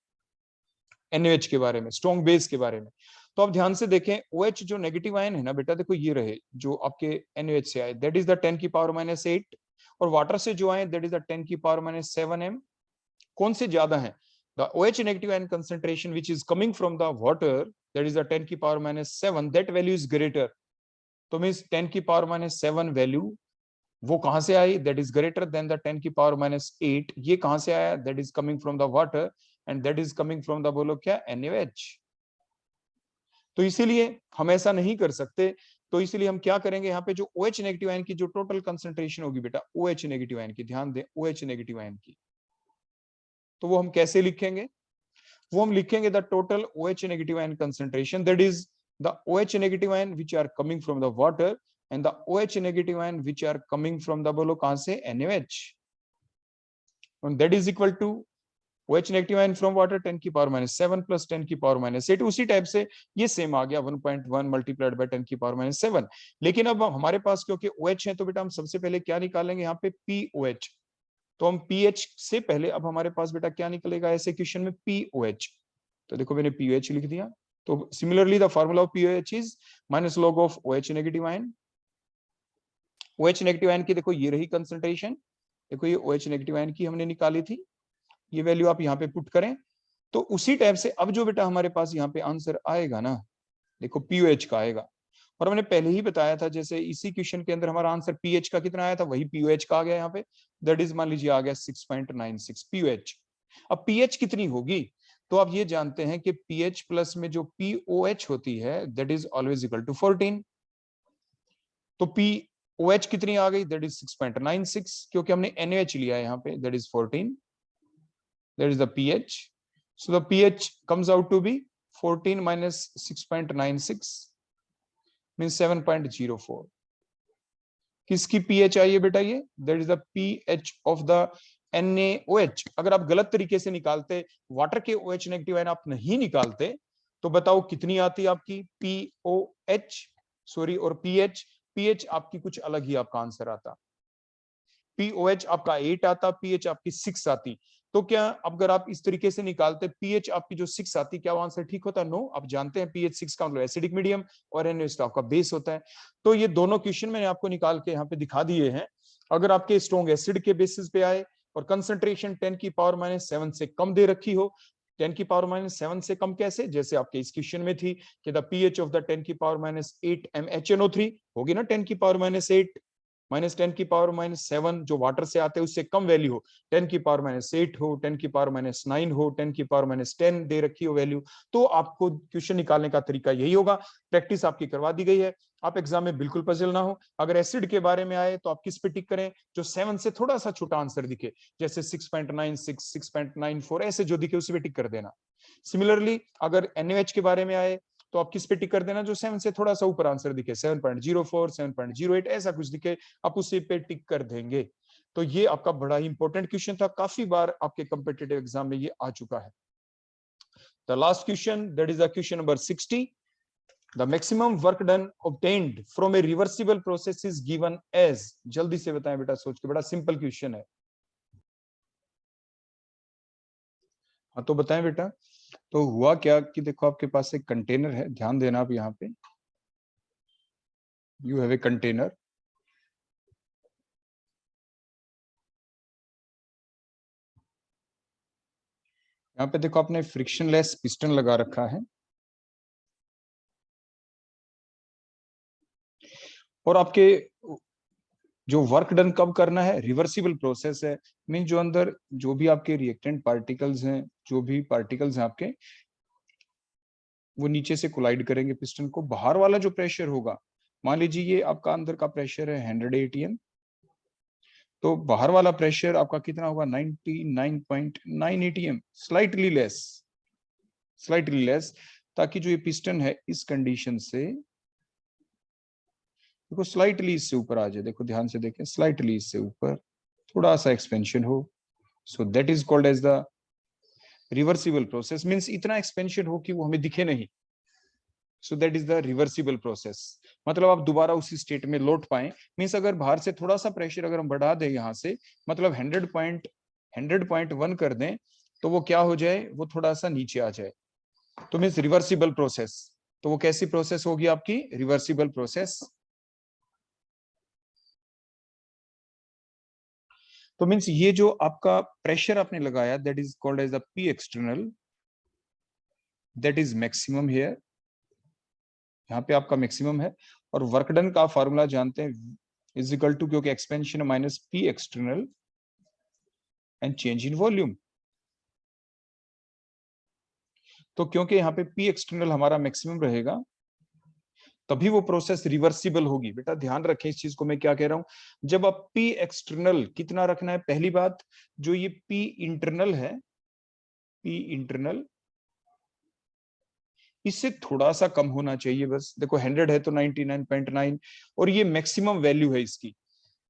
S1: NaOH के बारे में, स्ट्रॉन्ग बेस के बारे में। तो आप ध्यान से देखें, OH जो नेगेटिव आयन है ना बेटा, देखो ये रहे जो आपके NaOH से आए, दैट इज द 10 की पावर -8, और वाटर से जो आए दैट इज द 10 की पावर -7 m। कौन से ज्यादा है, the OH negative ion concentration which is coming from the water, that is the 10 की power -7, that value is greater. तो मींस 10 की पावर -7 वैल्यू वो कहां से आई, that is greater than the 10 की पावर -8। ये कहां से आया, that is coming from the water, and that is coming from the, बोलो क्या, NaOH। तो इसीलिए हम ऐसा नहीं कर सकते, तो इसीलिए हम क्या करेंगे, यहाँ पे जो OH नेगेटिव आयन की जो टोटल कंसंट्रेशन होगी बेटा, OH नेगेटिव आयन की, ध्यान दें OH नेगेटिव आयन की, तो वो हम कैसे लिखेंगे, वो हम लिखेंगे the total OH negative ion concentration, that is the OH negative ion which are coming from the water and the OH negative ion which are coming from the, बोलो कहां से, NaOH, and that is equal to OH negative ion from water 10 की power -7 plus 10 की power -8। उसी type से ये same आ गया 1.1 multiplied by 10 की पावर -7। लेकिन अब हमारे पास क्योंकि OH है तो बेटा हम सबसे पहले क्या निकालेंगे, यहाँ पे POH। तो हम pH से पहले अब हमारे पास बेटा क्या निकलेगा ऐसे क्वेश्चन में, POH। तो देखो मैंने POH लिख दिया। तो similarly the formula of POH is minus log of OH negative ion. OH negative ion की देखो ये रही कंसंट्रेशन, देखो ये OH नेगेटिव आयन की हमने निकाली थी, ये वैल्यू आप यहाँ पे पुट करें, तो उसी टाइप से अब जो बेटा हमारे पास यहाँ पे आंसर आएगा ना, देखो POH का आएगा। और हमने पहले ही बताया था, जैसे इसी क्वेश्चन के अंदर हमारा आंसर pH का कितना आया था, वही POH का आ गया यहाँ पे, दैट इज मान लीजिए आ गया 6.96 POH। अब pH कितनी होगी, तो आप ये जानते हैं कि pH प्लस में जो POH होती है that is always equal to 14। तो POH कितनी आ गई, दैट इज 6.96, क्योंकि हमने NaOH लिया है यहाँ पे, that is 14, that is the pH. So the pH comes out to be 14 minus 6.96 means 7.04. किसकी pH आई है बेटा ये, that is the pH of the NaOH। अगर आप गलत तरीके से निकालते, वाटर के OH नेगेटिव आयन आप नहीं निकालते, तो बताओ कितनी आती आपकी POH, सॉरी, और pH आपकी कुछ अलग ही आपका आंसर आता, POH आपका 8 आता, pH आपकी 6 आती। तो क्या अगर आप इस तरीके से निकालते पीएच आपकी जो 6 आती, क्या वो आंसर ठीक होता? नो। आप जानते हैं पीएच 6 का मतलब एसिडिक मीडियम और NaOH आपका बेस होता है। तो ये दोनों क्वेश्चन मैंने आपको निकाल के यहाँ पे दिखा दिए हैं। अगर आपके स्ट्रॉन्ग एसिड के बेसिस पे आए और कंसंट्रेशन 10⁻⁷ से कम दे रखी हो, 10⁻⁷ से कम कैसे? जैसे आपके इस क्वेश्चन में थी कि the pH of the 10⁻⁸ MHNO3 होगी ना 10⁻⁸ -10⁻⁷ जो वाटर से आते हैं उससे कम वैल्यू हो, 10⁻⁸ हो, 10⁻⁹ हो, 10⁻10 दे रखी हो वैल्यू, तो आपको क्वेश्चन निकालने का तरीका यही होगा। प्रैक्टिस आपकी करवा दी गई है, आप एग्जाम में बिल्कुल पजल ना हो। अगर एसिड के बारे में आए तो आप किस पे टिक करें? जो 7 से थोड़ा सा छोटा आंसर दिखे, जैसे 6.96, 6.94 ऐसे जो दिखे उसी पे टिक कर देना। सिमिलरली अगर NaOH के बारे में आए तो आप किस पे टिक कर देना? जो 7 से थोड़ा सा ऊपर आंसर दिखे, 7.04, 7.08 ऐसा कुछ दिखे, आप उसी पे टिक कर देंगे। तो ये आपका बड़ा ही इंपॉर्टेंट क्वेश्चन था, काफी बार आपके कॉम्पिटिटिव एग्जाम में ये आ चुका है। The last question, that is the question number 60। The maximum work done obtained from a reversible process is given as, जल्दी से बताएं बेटा सोच के, बड़ा सिंपल क्वेश्चन है। हाँ तो बताएं बेटा। तो हुआ क्या कि देखो आपके पास एक कंटेनर है, ध्यान देना आप यहाँ पे, यू हैव ए कंटेनर, यहाँ पे देखो आपने फ्रिक्शनलेस पिस्टन लगा रखा है और आपके जो वर्क डन कब करना है? रिवर्सिबल प्रोसेस है, मीन जो अंदर जो भी आपके रिएक्टेंट पार्टिकल्स हैं, जो भी पार्टिकल्स हैं आपके, वो नीचे से कोलाइड करेंगे पिस्टन को। बाहर वाला जो प्रेशर होगा, मान लीजिए ये आपका अंदर का प्रेशर है 100 ATM, तो बाहर वाला प्रेशर आपका कितना होगा? 99.9 ATM, स्लाइटली लेस, ताकि जो ये पिस्टन है इस कंडीशन से देखो स्लाइटली इससे ऊपर आ जाए। देखो ध्यान से देखें, स्लाइटली इससे ऊपर थोड़ा सा एक्सपेंशन हो, so that is called as the reversible process. Means इतना एक्सपेंशन हो कि वो हमें दिखे नहीं, so that is the reversible process. मतलब आप दोबारा उसी स्टेट में लौट पाए। मींस अगर बाहर से थोड़ा सा प्रेशर अगर हम बढ़ा दें यहाँ से, मतलब 100.1 कर दें, तो वो क्या हो जाए? वो थोड़ा सा नीचे आ जाए, तो मींस रिवर्सिबल प्रोसेस। तो वो कैसी प्रोसेस होगी आपकी? Reversible process. तो मींस ये जो आपका प्रेशर आपने लगाया, that is called as the P external, that is maximum here, यहाँ पे आपका मैक्सिमम है। और वर्क डन का फॉर्मूला जानते हैं, इज इक्वल टू, क्योंकि expansion minus P external and change in volume. तो क्योंकि यहाँ पे P एक्सटर्नल हमारा मैक्सिमम रहेगा, तभी वो प्रोसेस रिवर्सिबल होगी। बेटा ध्यान रखें इस चीज को, मैं क्या कह रहा हूं। जब आप P एक्सटर्नल कितना रखना है? पहली बात, जो ये P इंटरनल है, P इंटरनल इससे थोड़ा सा कम होना चाहिए बस। देखो 100 है तो 99.9, और ये मैक्सिमम वैल्यू है इसकी,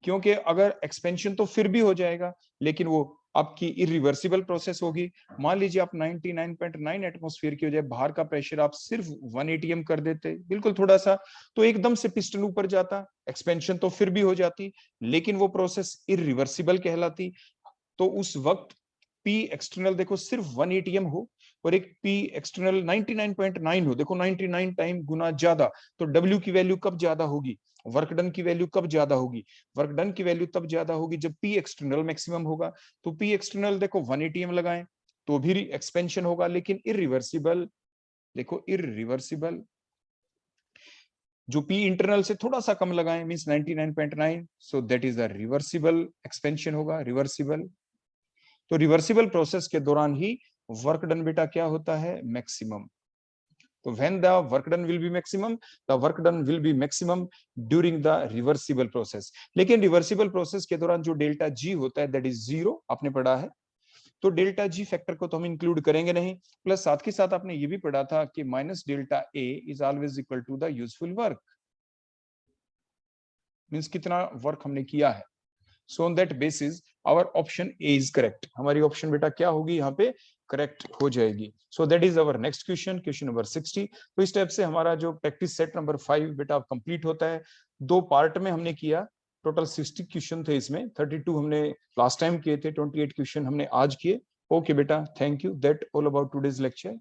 S1: क्योंकि अगर एक्सपेंशन तो फिर भी हो जाएगा, लेकिन वो आपकी इरिवर्सिबल प्रोसेस होगी। मान लीजिए आप 99.9 एटमॉस्फेयर की हो जाए, बाहर का प्रेशर आप सिर्फ 1 ATM कर देते, बिल्कुल थोड़ा सा, तो एकदम से पिस्टन ऊपर जाता, एक्सपेंशन तो फिर भी हो जाती, लेकिन वो प्रोसेस इरिवर्सिबल कहलाती। तो उस वक्त P एक्सटर्नल देखो सिर्फ 1 ATM हो और एक P एक्सटर्नल 99.9 हो, देखो 99 टाइम गुना ज्यादा, तो W की वैल्यू कब ज्यादा होगी? वर्क डन की वैल्यू कब ज्यादा होगी? वर्क डन की वैल्यू तब ज्यादा होगी जब P एक्सटर्नल मैक्सिमम होगा। तो P एक्सटर्नल देखो 1 ATM लगाएं तो भी एक्सपेंशन होगा, लेकिन इरिवर्सिबल, देखो इरिवर्सिबल। जो P इंटरनल से थोड़ा सा कम लगाएं, means 99.9, so that is the reversible expansion होगा, रिवर्सिबल। तो रिवर्सिबल प्रोसेस के दौरान ही वर्क डन बेटा क्या होता है? मैक्सिमम। तो when the work done will be maximum, the work done will be maximum during the reversible process. लेकिन रिवर्सिबल प्रोसेस के दौरान जो डेल्टा जी होता है दैट इज 0, आपने पढ़ा है। तो डेल्टा जी फैक्टर को तो हम इंक्लूड करेंगे नहीं। प्लस साथ के साथ आपने ये भी पढ़ा था कि minus delta A is always equal to the useful work, means कितना वर्क हमने किया है। So on that basis our option A is correct. हमारी ऑप्शन बेटा क्या होगी? यहाँ पे करेक्ट हो जाएगी। So that is our next question, question number 60। तो इस टाइप से हमारा जो प्रैक्टिस सेट नंबर 5 बेटा कंप्लीट होता है। 2 पार्ट में हमने किया, टोटल 60 क्वेश्चन थे इसमें, 32 हमने लास्ट टाइम किए थे, 28 क्वेश्चन हमने आज किए। Okay beta, thank you. That all about today's lecture.